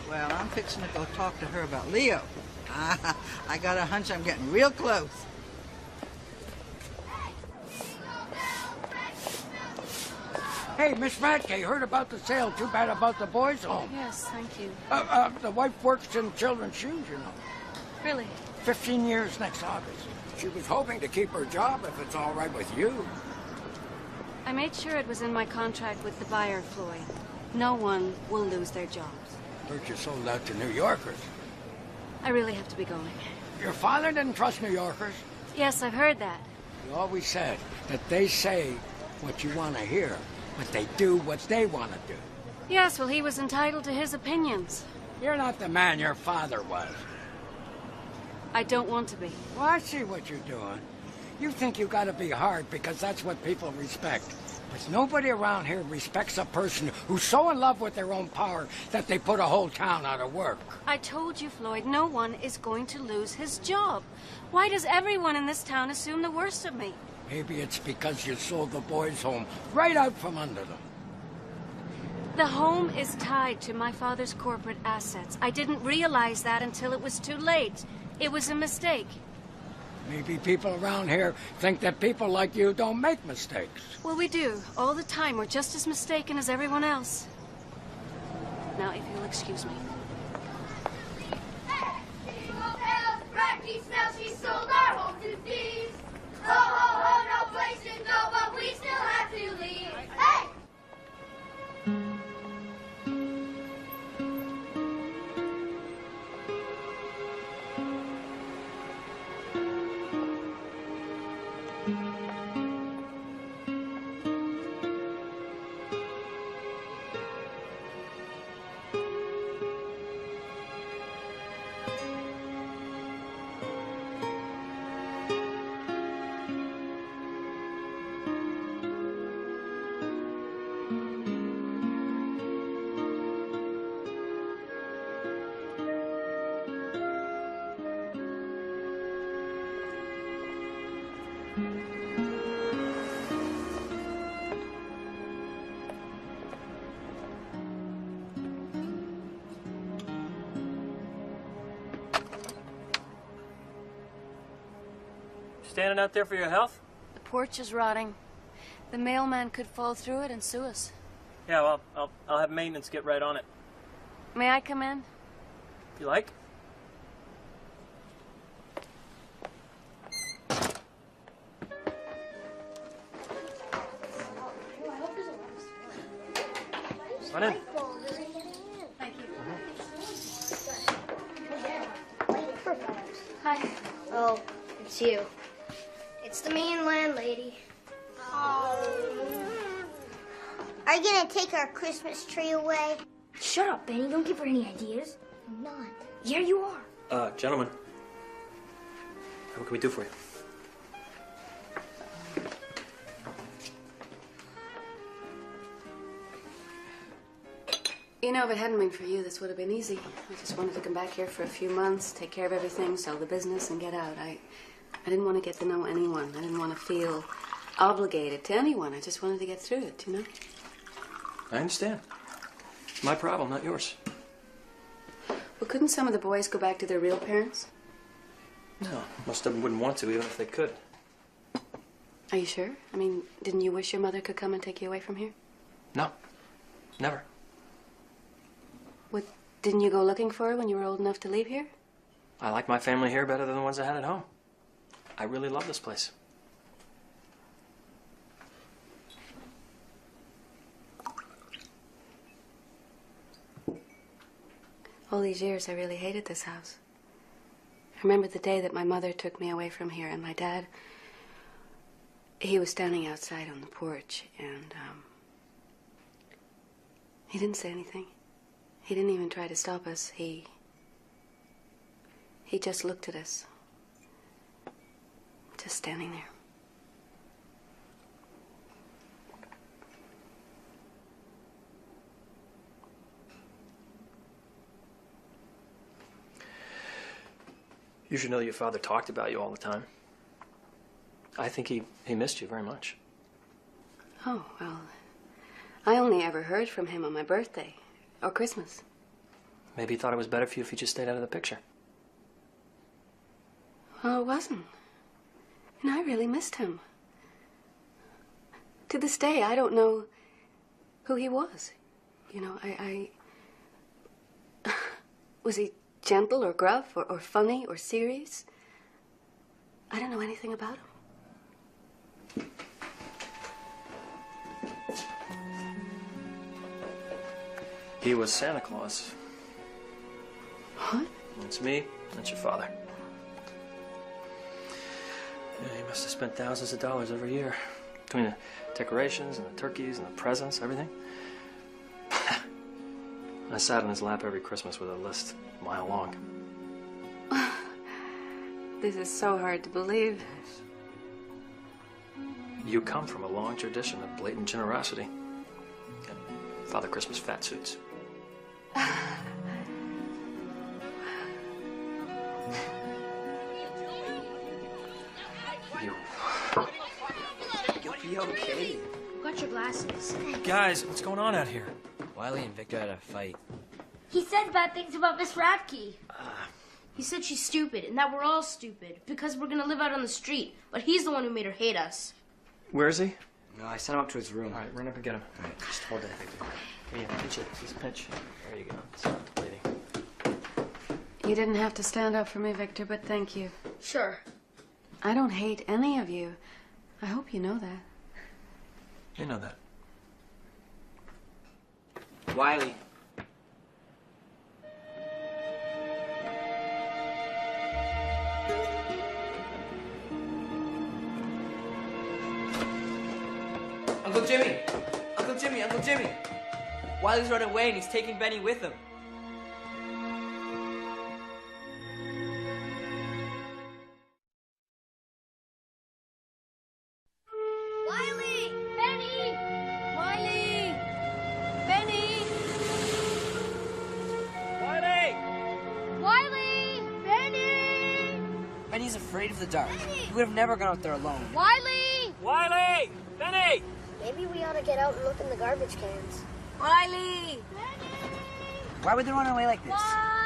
Well, I'm fixing to go talk to her about Leo. I got a hunch I'm getting real close. Hey, Miss Radke, heard about the sale. Too bad about the boys' home. Yes, thank you. The wife works in children's shoes, you know. Really? 15 years next August. She was hoping to keep her job if it's all right with you. I made sure it was in my contract with the buyer, Floyd. No one will lose their jobs. Heard you sold out to New Yorkers. I really have to be going. Your father didn't trust New Yorkers. Yes, I've heard that. He always said that they say what you want to hear, but they do what they want to do. Yes, well, he was entitled to his opinions. You're not the man your father was. I don't want to be. Well, I see what you're doing. You think you gotta be hard because that's what people respect. But nobody around here respects a person who's so in love with their own power that they put a whole town out of work. I told you, Floyd, no one is going to lose his job. Why does everyone in this town assume the worst of me? Maybe it's because you sold the boys' home right out from under them. The home is tied to my father's corporate assets. I didn't realize that until it was too late. It was a mistake. Maybe people around here think that people like you don't make mistakes. Well, we do. All the time. We're just as mistaken as everyone else. Now, if you'll excuse me. Jingle bells, Radke smells, she sold our home to thieves. Ho, ho, ho, no place to go, but we still have to leave. Hey! Standing out there for your health? The porch is rotting. The mailman could fall through it and sue us. Yeah, well, I'll have maintenance get right on it. May I come in? If you like. Run in. Thank you. Hi. Oh, it's you. It's the mean landlady. Are you gonna take our Christmas tree away? Shut up, Benny. Don't give her any ideas. I'm not. Yeah, you are. Gentlemen. What can we do for you? You know, if it hadn't been for you, this would have been easy. I just wanted to come back here for a few months, take care of everything, sell the business, and get out. I didn't want to get to know anyone. I didn't want to feel obligated to anyone. I just wanted to get through it, you know? I understand. My problem, not yours. Well, couldn't some of the boys go back to their real parents? No, most of them wouldn't want to, even if they could. Are you sure? I mean, didn't you wish your mother could come and take you away from here? No, never. What, didn't you go looking for her when you were old enough to leave here? I like my family here better than the ones I had at home. I really love this place. All these years, I really hated this house. I remember the day that my mother took me away from here, and my dad, he was standing outside on the porch, and he didn't say anything. He didn't even try to stop us. He just looked at us. Just standing there. You should know your father talked about you all the time. I think he missed you very much. Oh, well, I only ever heard from him on my birthday or Christmas. Maybe he thought it was better for you if you just stayed out of the picture. Well, it wasn't. And I really missed him. To this day, I don't know who he was. You know, was he gentle or gruff or funny or serious? I don't know anything about him. He was Santa Claus. What? It's me. That's your father. Yeah, he must have spent thousands of dollars every year. Between the decorations and the turkeys and the presents, everything. I sat on his lap every Christmas with a list a mile long. This is so hard to believe. You come from a long tradition of blatant generosity. And Father Christmas fat suits. You'll be okay. Who got your glasses? Guys, what's going on out here? Wiley and Victor had a fight. He said bad things about Miss Radke. He said she's stupid and that we're all stupid because we're gonna live out on the street. But he's the one who made her hate us. Where is he? No, I sent him up to his room. All right, run up and get him. All right, just hold it, Victor. Here, pinch it. Just pinch. There you go. Stop the bleeding. You didn't have to stand up for me, Victor, but thank you. Sure. I don't hate any of you. I hope you know that. You know that. Wiley. Uncle Jimmy! Uncle Jimmy! Uncle Jimmy! Wiley's run away and he's taking Benny with him. Wiley! Benny! Wiley! Benny! Wiley! Wiley! Benny! Benny's afraid of the dark. He would have never gone out there alone. Wiley! Wiley! Benny! Maybe we ought to get out and look in the garbage cans. Wiley! Why would they run away like this?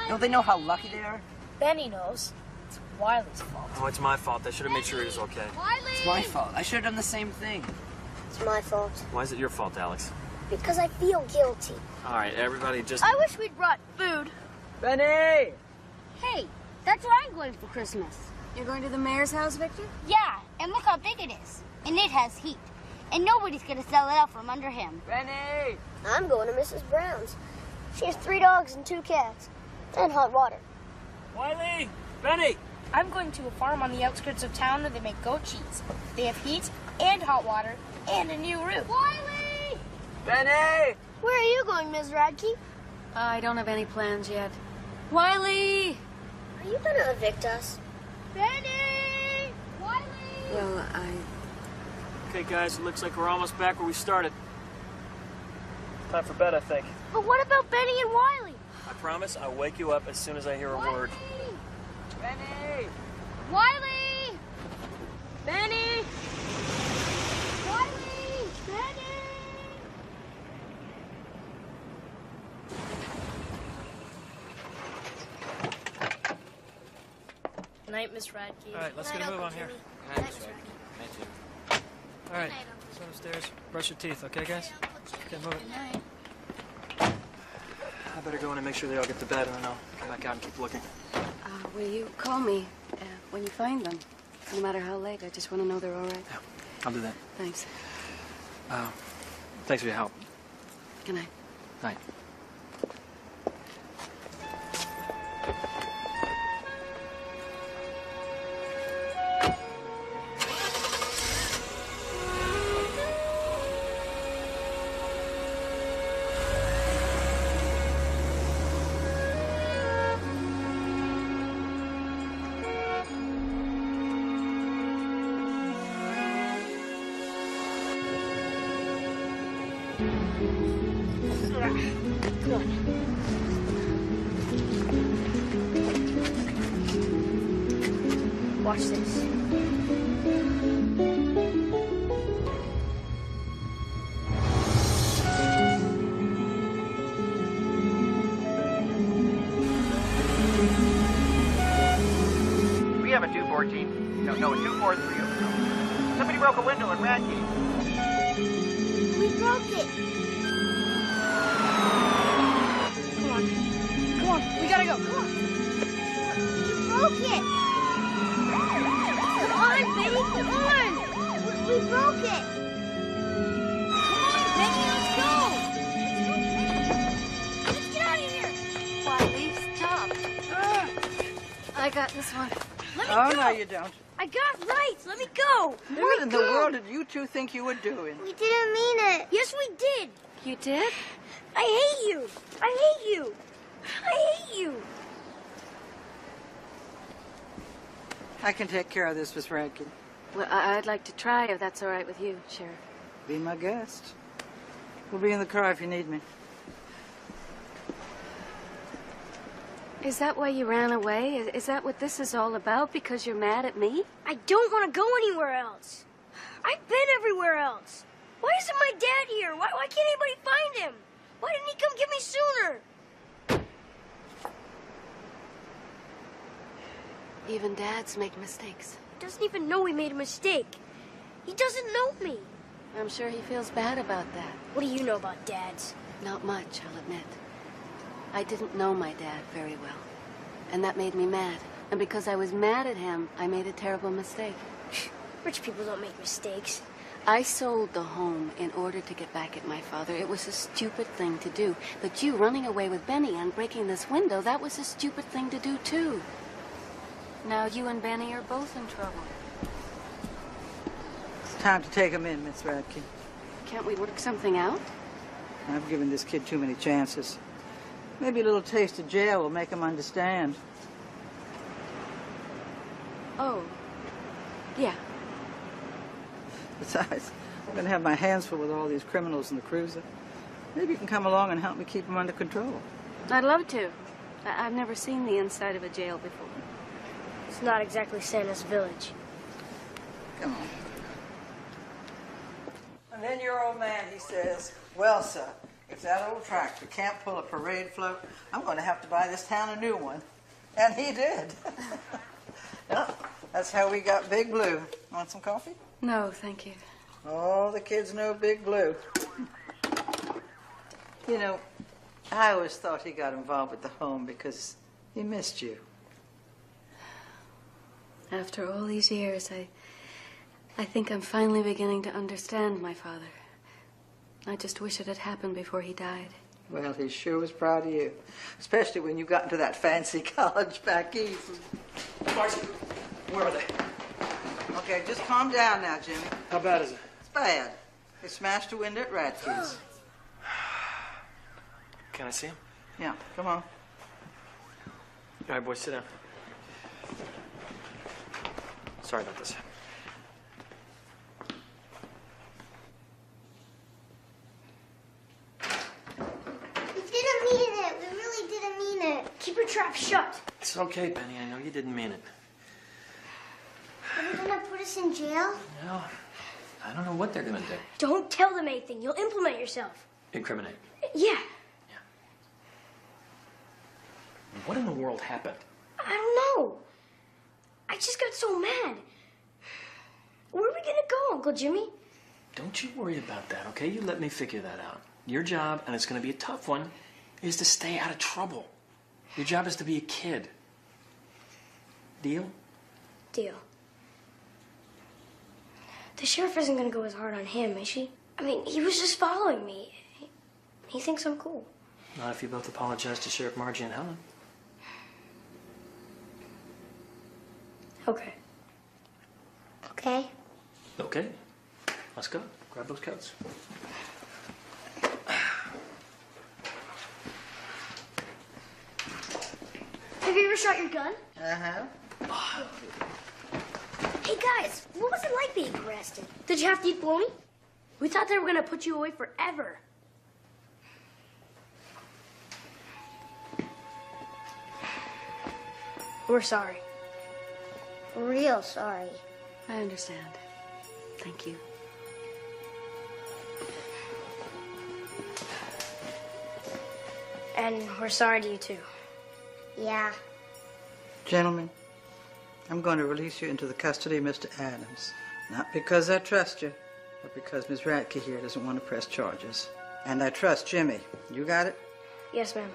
Don't they know how lucky they are? Benny knows. It's Wiley's fault. Oh, it's my fault. I should have made sure he was okay. It's my fault. I should have done the same thing. It's my fault. Why is it your fault, Alex? Because I feel guilty. All right, everybody just... I wish we'd brought food. Benny! Hey, that's where I'm going for Christmas. You're going to the mayor's house, Victor? Yeah, and look how big it is. And it has heat. And nobody's going to sell it out from under him. Benny! I'm going to Mrs. Brown's. She has 3 dogs and 2 cats. And hot water. Wiley! Benny! I'm going to a farm on the outskirts of town where they make goat cheese. They have heat and hot water and a new roof. Wiley! Benny! Where are you going, Ms. Radke? I don't have any plans yet. Wiley! Are you going to evict us? Benny! Wiley! Well, Okay, guys, it looks like we're almost back where we started. Time for bed, I think. But what about Benny and Wiley? I promise I'll wake you up as soon as I hear a word. Benny! Wiley! Benny! Wiley! Benny! Good night, Miss Radke. All right, let's get a move on here. All right, let's go upstairs. Brush your teeth, okay, guys? Okay, move it. I better go in and make sure they all get to bed, and then I'll come back out and keep looking. will you call me when you find them? No matter how late, I just want to know they're all right. Yeah, I'll do that. Thanks. Thanks for your help. Good night. Night. Come on. Watch this. We have a 214. No, a 243. Somebody broke a window in Radke. We broke it. Come on. Come on. We gotta go. Come on. You broke it. Come on, Benny. Come on. We broke it. Come on, Benny. Let's go. Let's get out of here. Wiley, stop. I got this one. Let me Oh, go. no, you don't. I got rights. Let me go. What in the world did you two think you were doing? We didn't mean it. Yes, we did. You did? I hate you. I hate you. I hate you. I can take care of this, Miss Radke. Well, I'd like to try if that's all right with you, Sheriff. Be my guest. We'll be in the car if you need me. Is that why you ran away? Is that what this is all about? Because you're mad at me? I don't want to go anywhere else. I've been everywhere else. Why isn't my dad here? Why can't anybody find him? Why didn't he come get me sooner? Even dads make mistakes. He doesn't even know we made a mistake. He doesn't know me. I'm sure he feels bad about that. What do you know about dads? Not much, I'll admit. I didn't know my dad very well, and that made me mad. And because I was mad at him, I made a terrible mistake. Rich people don't make mistakes. I sold the home in order to get back at my father. It was a stupid thing to do. But you running away with Benny and breaking this window, that was a stupid thing to do, too. Now you and Benny are both in trouble. It's time to take him in, Miss Radke. Can't we work something out? I've given this kid too many chances. Maybe a little taste of jail will make him understand. Oh, yeah. Besides, I'm going to have my hands full with all these criminals in the cruiser. Maybe you can come along and help me keep them under control. I'd love to. I've never seen the inside of a jail before. It's not exactly Santa's village. Come on. And then your old man, he says, well, sir, if that old tractor can't pull a parade float, I'm going to have to buy this town a new one. And he did. Yep, that's how we got Big Blue. Want some coffee? No, thank you. All the kids know Big Blue. You know, I always thought he got involved with the home because he missed you. After all these years, I think I'm finally beginning to understand my father. I just wish it had happened before he died. Well, he sure was proud of you, especially when you got into that fancy college back east. Marcy, where are they? Okay, just calm down now, Jimmy. How bad is it? It's bad. They smashed a window at Radke's. Can I see him? Yeah, come on. All right, boys, sit down. Sorry about this. We didn't mean it. We really didn't mean it. Keep your trap shut. It's okay, Penny. I know you didn't mean it. Are they gonna put us in jail? No, I don't know what they're gonna do. Don't tell them anything. You'll implement yourself. Incriminate. Yeah. What in the world happened? I don't know. I just got so mad. Where are we gonna go, Uncle Jimmy? Don't you worry about that, okay? You let me figure that out. Your job, and it's gonna be a tough one, is to stay out of trouble. Your job is to be a kid. Deal? Deal. The sheriff isn't gonna go as hard on him, is she? I mean, he was just following me. He thinks I'm cool. Not if you both apologize to Sheriff Margie and Helen. Okay. Okay. Okay. Let's go. Grab those coats. Have you ever shot your gun? Uh-huh. Hey, guys, what was it like being arrested? Did you have to eat bologna? We thought they were gonna put you away forever. We're sorry. Real sorry. I understand. Thank you. And we're sorry to you, too. Yeah. Gentlemen, I'm going to release you into the custody of Mr. Adams. Not because I trust you, but because Miss Radke here doesn't want to press charges. And I trust Jimmy. You got it? Yes, ma'am.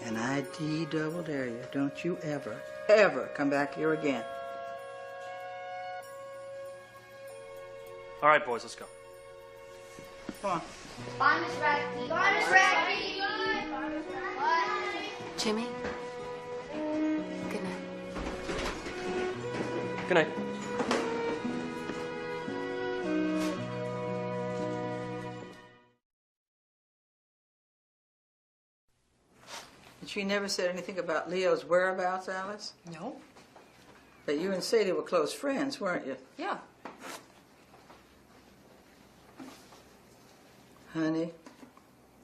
And I double dare you, don't you ever come back here again. All right, boys, let's go. Come on. Bye, Miss Radke. Bye, Miss Radke. Bye. Jimmy? Good night. Good night. And she never said anything about Leo's whereabouts, Alice? No. But you and Sadie were close friends, weren't you? Yeah. Honey,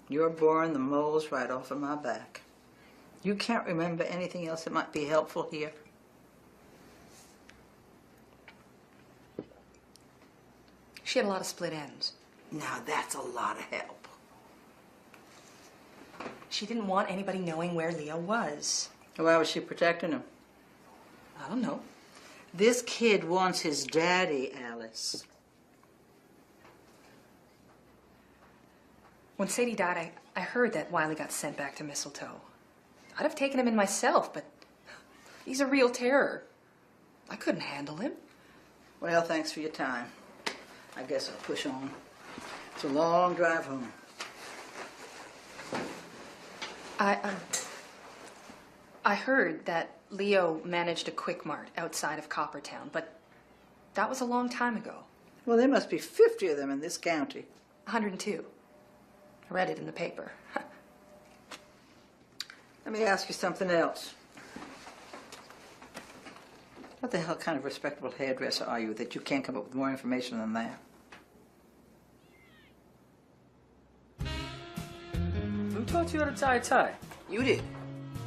you're boring the moles right off of my back. You can't remember anything else that might be helpful here? She had a lot of split ends. Now that's a lot of help. She didn't want anybody knowing where Leo was. Why was she protecting him? I don't know. This kid wants his daddy, Alice. When Sadie died, I heard that Wiley got sent back to Mistletoe. I'd have taken him in myself, but he's a real terror. I couldn't handle him. Well, thanks for your time. I guess I'll push on. It's a long drive home. I heard that Leo managed a Quick Mart outside of Coppertown, but that was a long time ago. Well, there must be 50 of them in this county. 102. I read it in the paper. Let me ask you something else. What the hell kind of respectable hairdresser are you that you can't come up with more information than that? Who taught you how to tie a tie? You did.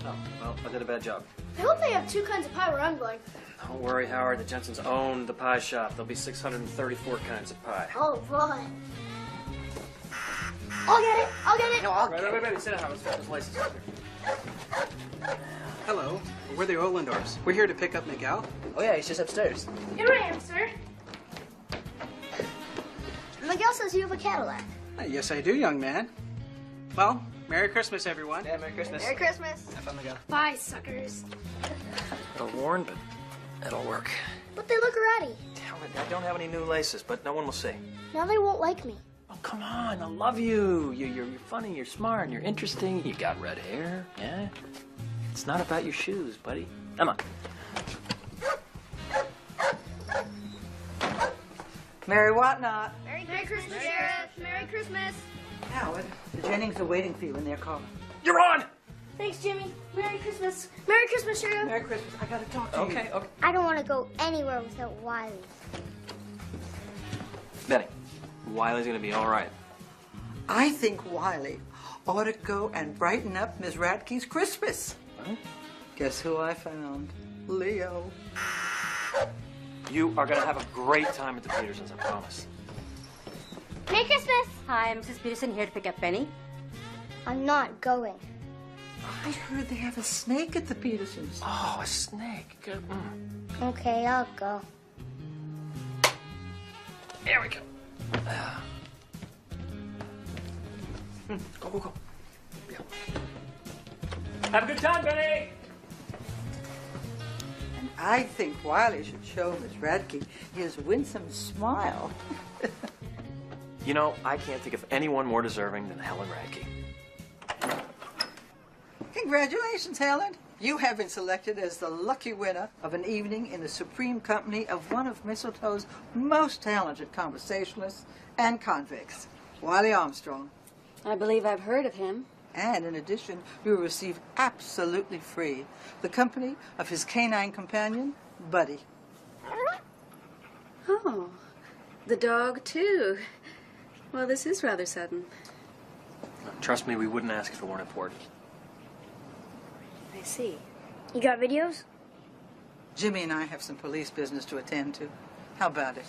Oh, well, I did a bad job. I hope they have 2 kinds of pie where I'm going. Don't worry, Howard. The Jensens own the pie shop. There'll be 634 kinds of pie. Oh, boy. I'll get it. I'll get it. No, I'll Wait. Sit down, Howard. Let's this license up here. Hello, we're the Olandors. We're here to pick up Miguel. Oh, yeah, he's just upstairs. Here I am, sir. Miguel says you have a Cadillac. Yes, I do, young man. Well, Merry Christmas, everyone. Yeah, Merry Christmas. Merry Christmas. Have fun, Miguel. Bye, suckers. A little worn, but it'll work. But they look ratty. Damn it, I don't have any new laces, but no one will see. Now they won't like me. Oh, come on. I love you. You're funny, you're smart, and you're interesting. You got red hair, yeah? It's not about your shoes, buddy. Come on. Mary Whatnot. Merry Christmas, Sheriff. Merry Christmas. Howard, the Jennings are waiting for you in their car. You're on! Thanks, Jimmy. Merry Christmas. Merry Christmas, Sheriff. Merry Christmas. I gotta talk to you. Okay. I don't want to go anywhere without Wiley. Benny, Wiley's gonna be all right. I think Wiley ought to go and brighten up Miss Radke's Christmas. Huh? Guess who I found? Leo. You are gonna have a great time at the Petersons, I promise. Merry Christmas. Hi, I'm Mrs. Peterson here to pick up Benny. I'm not going. I heard they have a snake at the Petersons. Oh, a snake. Good. Okay, I'll go. There we go. Go. Yeah. Have a good time, Benny! I think Wiley should show Miss Radke his winsome smile. You know, I can't think of anyone more deserving than Helen Radke. Congratulations, Helen. You have been selected as the lucky winner of an evening in the supreme company of one of Mistletoe's most talented conversationalists and convicts, Wiley Armstrong. I believe I've heard of him. And in addition, you will receive absolutely free the company of his canine companion, Buddy. Oh, the dog, too. Well, this is rather sudden. Trust me, we wouldn't ask if it weren't important. I see. You got videos? Jimmy and I have some police business to attend to. How about it?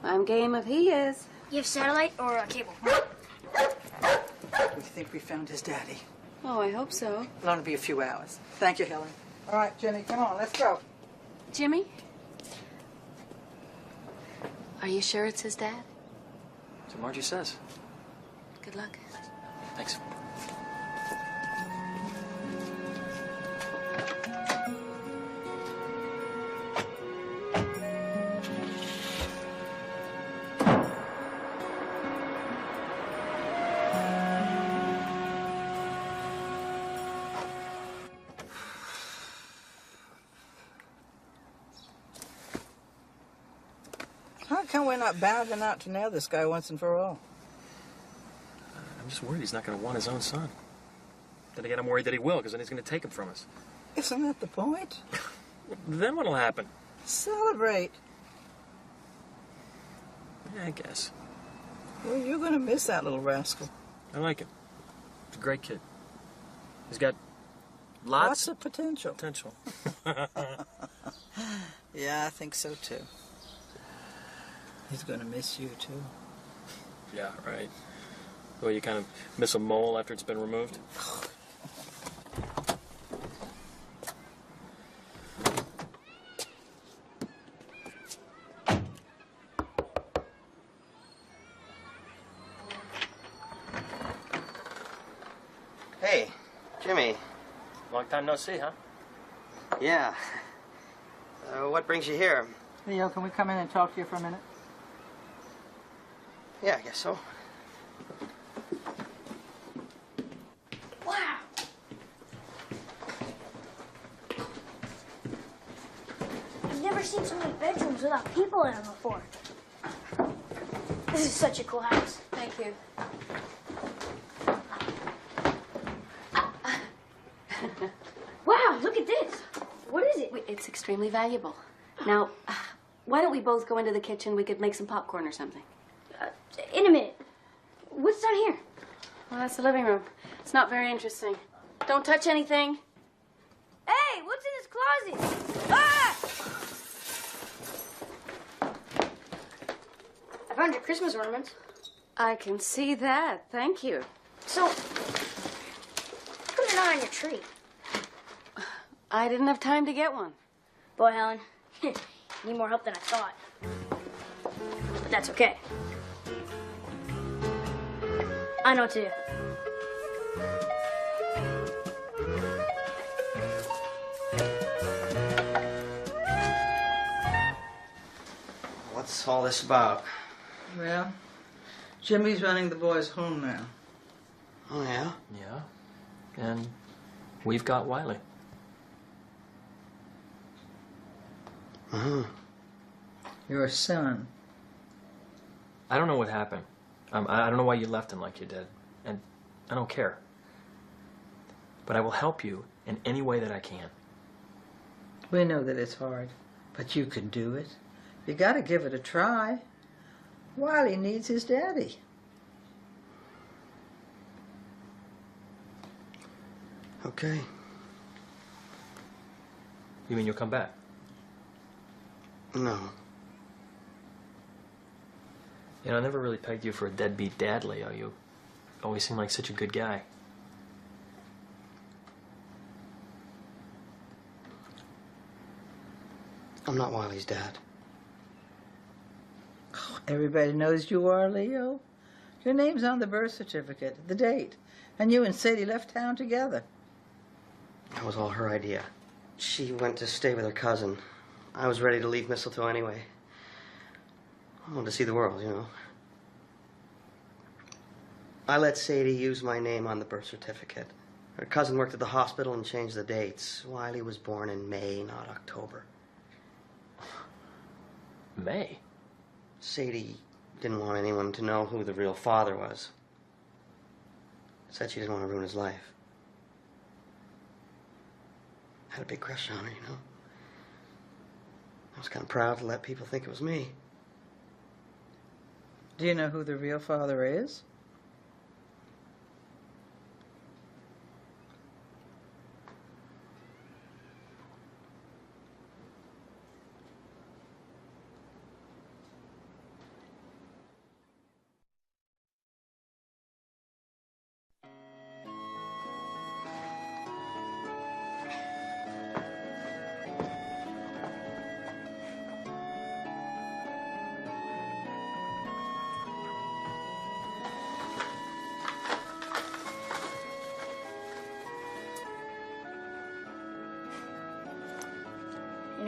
I'm game if he is. You have satellite or a cable? We think we found his daddy. Oh, I hope so. It'll only be a few hours. Thank you, Helen. All right, Jenny, come on, let's go. Jimmy? Are you sure it's his dad? That's what Margie says. Good luck. Thanks. How come we're not bounding out to nail this guy once and for all? I'm just worried he's not going to want his own son. Then again, I'm worried that he will, because then he's going to take him from us. Isn't that the point? Then what'll happen? Celebrate. Yeah, I guess. Well, you're going to miss that little rascal. I like him. He's a great kid. He's got Lots of potential. Potential. Yeah, I think so, too. He's going to miss you, too. Yeah, right. Well, you kind of miss a mole after it's been removed. Hey, Jimmy. Long time no see, huh? Yeah. What brings you here? Leo, can we come in and talk to you for a minute? Yeah, I guess so. Wow. I've never seen so many bedrooms without people in them before. This is such a cool house. Thank you. Wow, look at this. What is it? It's extremely valuable. Now, why don't we both go into the kitchen? We could make some popcorn or something. In a minute. What's down here? Well, that's the living room. It's not very interesting. Don't touch anything. Hey, what's in this closet? Ah! I found your Christmas ornaments. I can see that. Thank you. So, put it on your tree. I didn't have time to get one. Boy, Helen, you need more help than I thought. But that's okay. I know what to do. What's all this about? Well, Jimmy's running the boys' home now. Oh, yeah? Yeah. And we've got Wiley. Uh-huh. Your son. I don't know what happened. I don't know why you left him like you did. And I don't care. But I will help you in any way that I can. We know that it's hard, but you can do it. You gotta give it a try. Wiley needs his daddy. Okay. You mean you'll come back? No. You know, I never really pegged you for a deadbeat dad, Leo. You always seemed like such a good guy. I'm not Wiley's dad. Everybody knows you are, Leo. Your name's on the birth certificate, the date, and you and Sadie left town together. That was all her idea. She went to stay with her cousin. I was ready to leave Mistletoe anyway. I wanted to see the world, you know. I let Sadie use my name on the birth certificate. Her cousin worked at the hospital and changed the dates. Wiley was born in May, not October. May? Sadie didn't want anyone to know who the real father was. Said she didn't want to ruin his life. Had a big crush on her, you know. I was kind of proud to let people think it was me. Do you know who the real father is?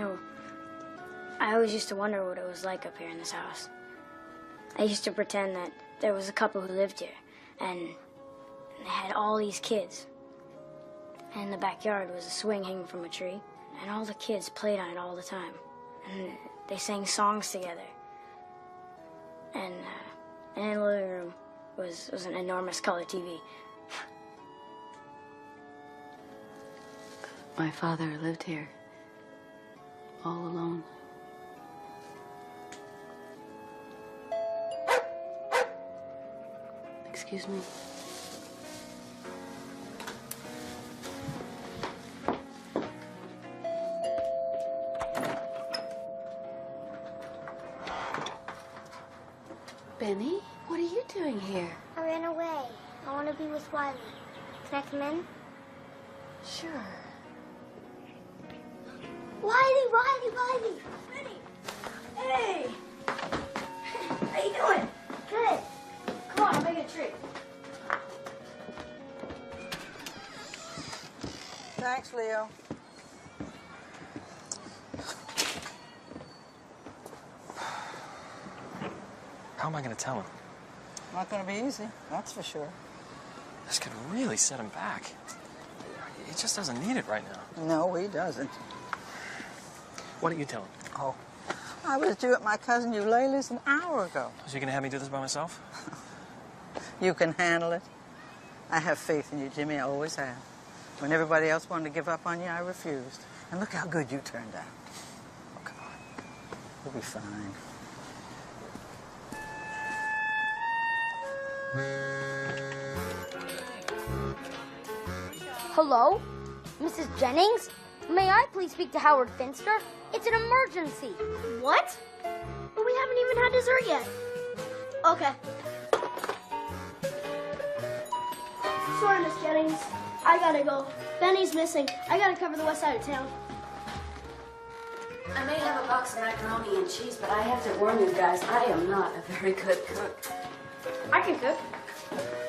know, I always used to wonder what it was like up here in this house. I used to pretend that there was a couple who lived here, and they had all these kids. And in the backyard was a swing hanging from a tree, and all the kids played on it all the time. And they sang songs together. And in the living room was an enormous color TV. My father lived here, all alone. Excuse me. Benny, what are you doing here? I ran away. I want to be with Wiley. Can I come in? Sure. Wiley! Benny! Hey! How you doing? Good. Come on, I'll make a treat. Thanks, Leo. How am I going to tell him? Not going to be easy, that's for sure. This could really set him back. He just doesn't need it right now. No, he doesn't. Why don't you tell him? Oh, I was due at my cousin Eulalie's an hour ago. So you're going to have me do this by myself? You can handle it. I have faith in you, Jimmy. I always have. When everybody else wanted to give up on you, I refused. And look how good you turned out. Oh, come on. You'll be fine. Hello? Mrs. Jennings? May I please speak to Howard Finster? It's an emergency. What? But we haven't even had dessert yet. Okay. Sorry, Miss Jennings. I gotta go. Benny's missing. I gotta cover the west side of town. I may have a box of macaroni and cheese, but I have to warn you guys, I am not a very good cook. I can cook.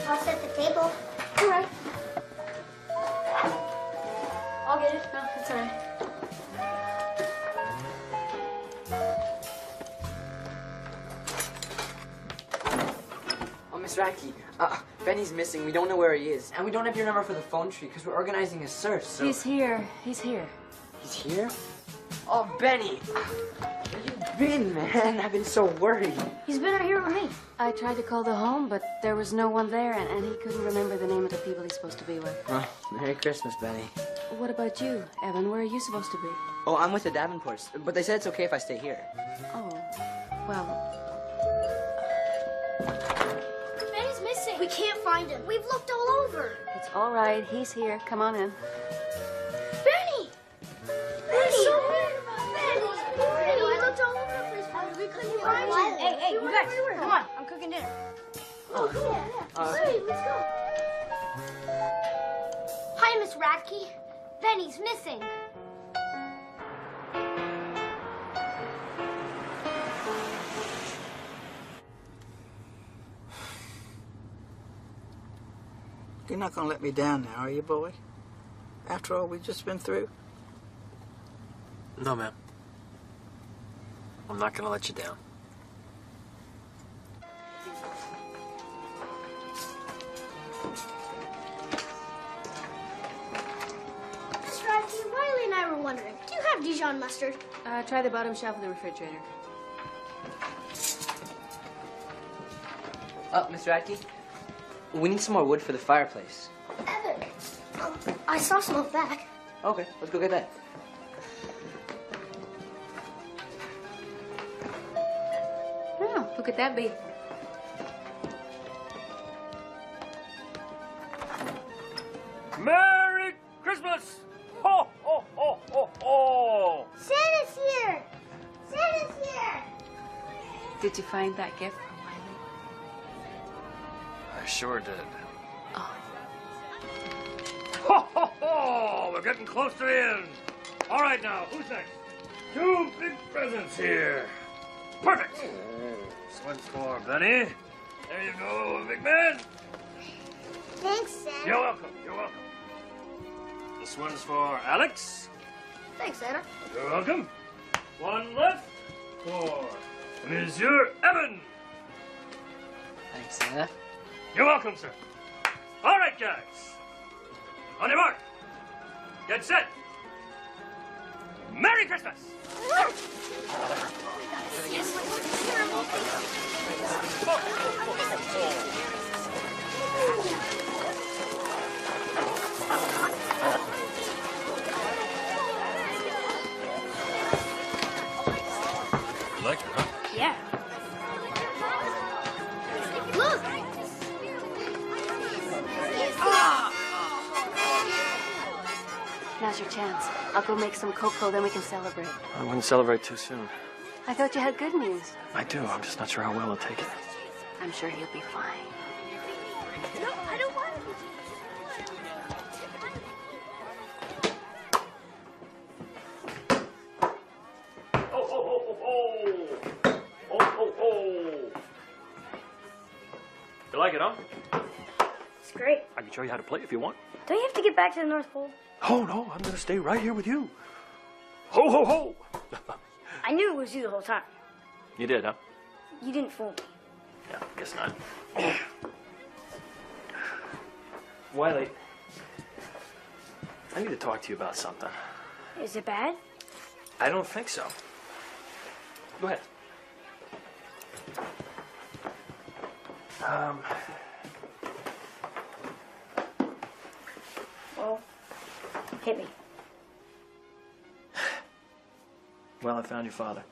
I'll set the table. All right. I'll get it. No, it's all right. Oh, Miss Radke, Benny's missing. We don't know where he is. And we don't have your number for the phone tree because we're organizing a search, so... He's here. He's here. He's here? Oh, Benny! Where you been, man? I've been so worried. He's been out here with me. I tried to call the home, but there was no one there, and he couldn't remember the name of the people he's supposed to be with. Well, Merry Christmas, Benny. What about you, Evan? Where are you supposed to be? Oh, I'm with the Davenports, but they said it's okay if I stay here. Oh, well... Benny's missing. We can't find him. We've looked all over. It's all right. He's here. Come on in. Benny! Benny! Benny, we looked all over the place. We couldn't find him. Hey, you guys, come on. I'm cooking dinner. Oh, cool. Hey, let's go. Hi, Miss Radke. Benny's missing. You're not going to let me down now, are you, boy? After all we've just been through? No, ma'am. I'm not going to let you down. Miss Radke, Wiley and I were wondering, do you have Dijon mustard? Try the bottom shelf of the refrigerator. Miss Radke, we need some more wood for the fireplace. Evan, I saw some out back. Okay, let's go get that. Oh, who could that be? Merry Christmas! Ho, ho, ho, ho, ho! Santa's here! Santa's here! Did you find that gift for Wiley? I sure did. Ho, ho, ho! We're getting close to the end. All right, now, who's next? 2 big presents here. Perfect. This one's for Benny. There you go, big man. Thanks, Santa. You're welcome. You're welcome. This one's for Alex. Thanks, Santa. You're welcome. One left for Monsieur Evan. Thanks, Santa. You're welcome, sir. All right, guys. On your mark. Get set. Merry Christmas. You like it, huh? Yeah. Look! Now's your chance. I'll go make some cocoa, then we can celebrate. I wouldn't celebrate too soon. I thought you had good news. I do. I'm just not sure how well he'll take it. I'm sure he'll be fine. No, I don't want to. Ho, ho, ho, ho, ho. Ho, ho, ho. You like it, huh? It's great. I can show you how to play if you want. Don't you have to get back to the North Pole? Oh, no. I'm going to stay right here with you. Ho, ho, ho. I knew it was you the whole time. You did, huh? You didn't fool me. Yeah, guess not. Wiley, I need to talk to you about something. Is it bad? I don't think so. Go ahead. Well, hit me. Well, I found your father.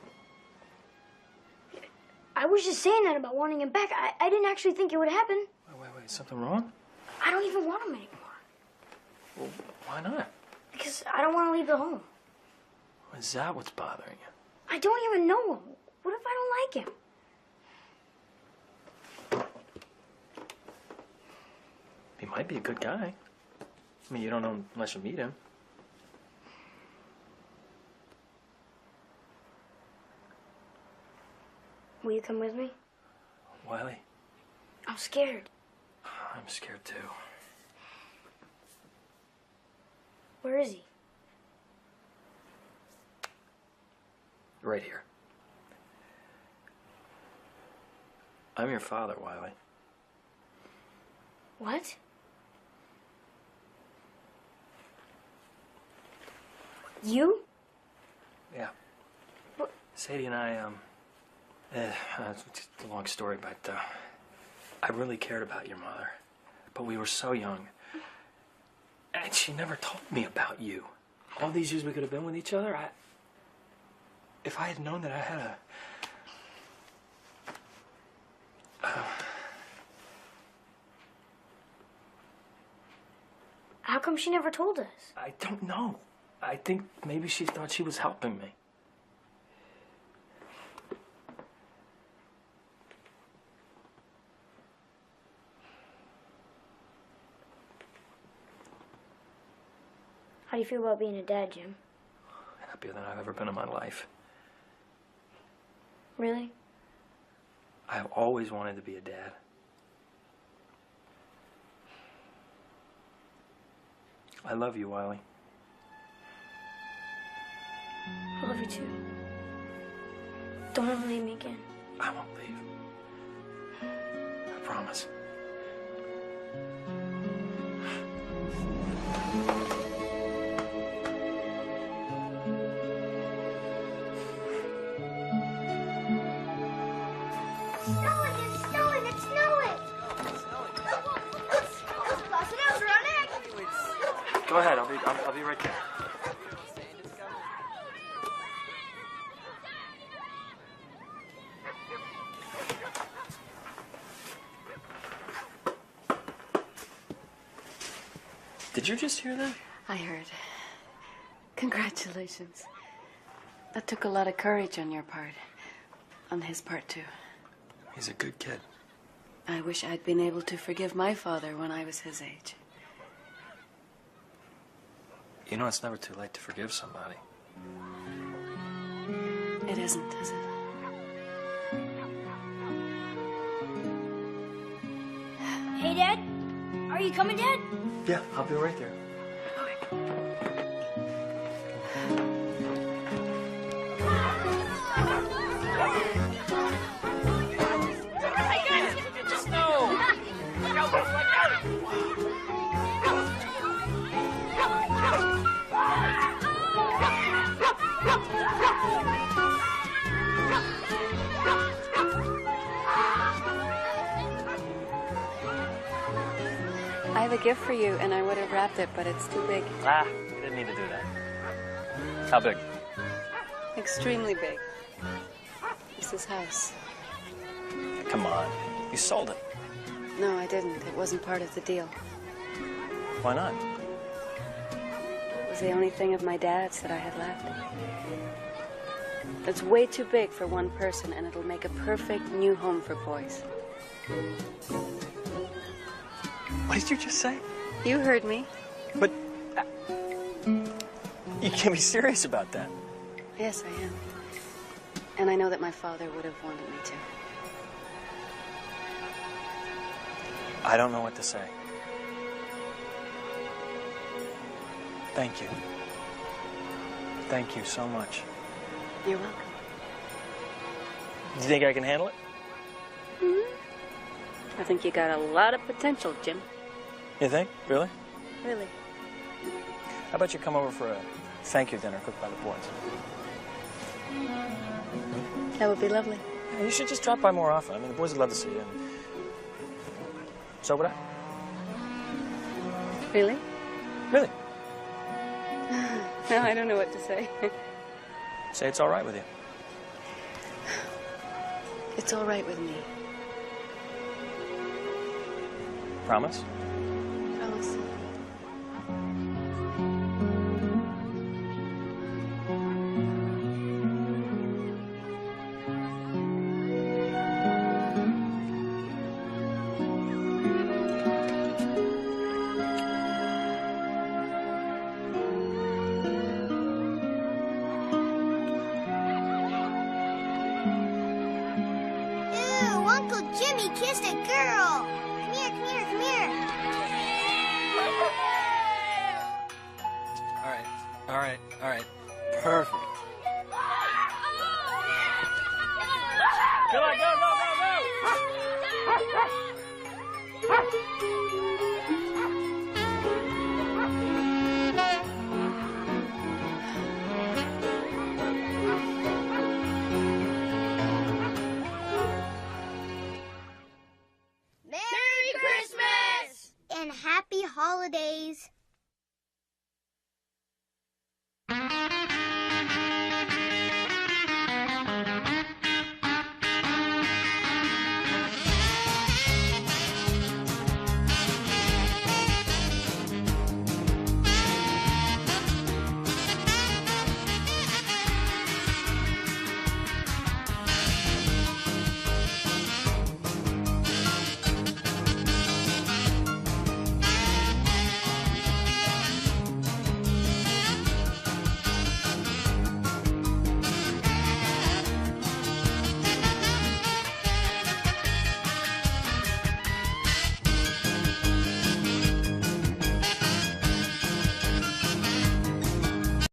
I was just saying that about wanting him back. I didn't actually think it would happen. Wait. Is something wrong? I don't even want him anymore. Well, why not? Because I don't want to leave the home. Is that what's bothering you? I don't even know him. What if I don't like him? He might be a good guy. I mean, you don't know him unless you meet him. Will you come with me? Wiley, I'm scared. I'm scared too. Where is he? Right here. I'm your father, Wiley. What? You? Yeah. What? Sadie and I, it's just a long story, but I really cared about your mother. But we were so young. And she never told me about you. All these years we could have been with each other, if I had known that I had How come she never told us? I don't know. I think maybe she thought she was helping me. How do you feel about being a dad, Jim? Happier than I've ever been in my life. Really? I've always wanted to be a dad. I love you, Wiley. I love you too. Don't ever leave me again. I won't leave. I promise. It's snowing! It's snowing! Boston, running! Go ahead. I'll be right there. Did you just hear that? I heard. Congratulations. That took a lot of courage on your part. On his part, too. He's a good kid. I wish I'd been able to forgive my father when I was his age. You know, it's never too late to forgive somebody. It isn't, is it? Hey, Dad? Are you coming, Dad? Yeah, I'll be right there. Happy gift for you, and I would have wrapped it, but it's too big. Ah, you didn't need to do that. How big? Extremely big. It's this house. Come on. You sold it. No, I didn't. It wasn't part of the deal. Why not? It was the only thing of my dad's that I had left. It's way too big for one person, and it'll make a perfect new home for boys. What did you just say? You heard me. But you can't be serious about that. Yes, I am. And I know that my father would have wanted me to. I don't know what to say. Thank you. Thank you so much. You're welcome. Do you think I can handle it? I think you got a lot of potential, Jim. You think? Really? Really. How about you come over for a thank you dinner cooked by the boys? That would be lovely. Yeah, you should just drop by more often. I mean, the boys would love to see you. And so would I. Really? Really? No, I don't know what to say. Say it's all right with you. It's all right with me. Promise? Promise. Ew, Uncle Jimmy kissed a girl. Come here, come here, come here. All right. All right. All right. Perfect. Come on, go, go, go, go!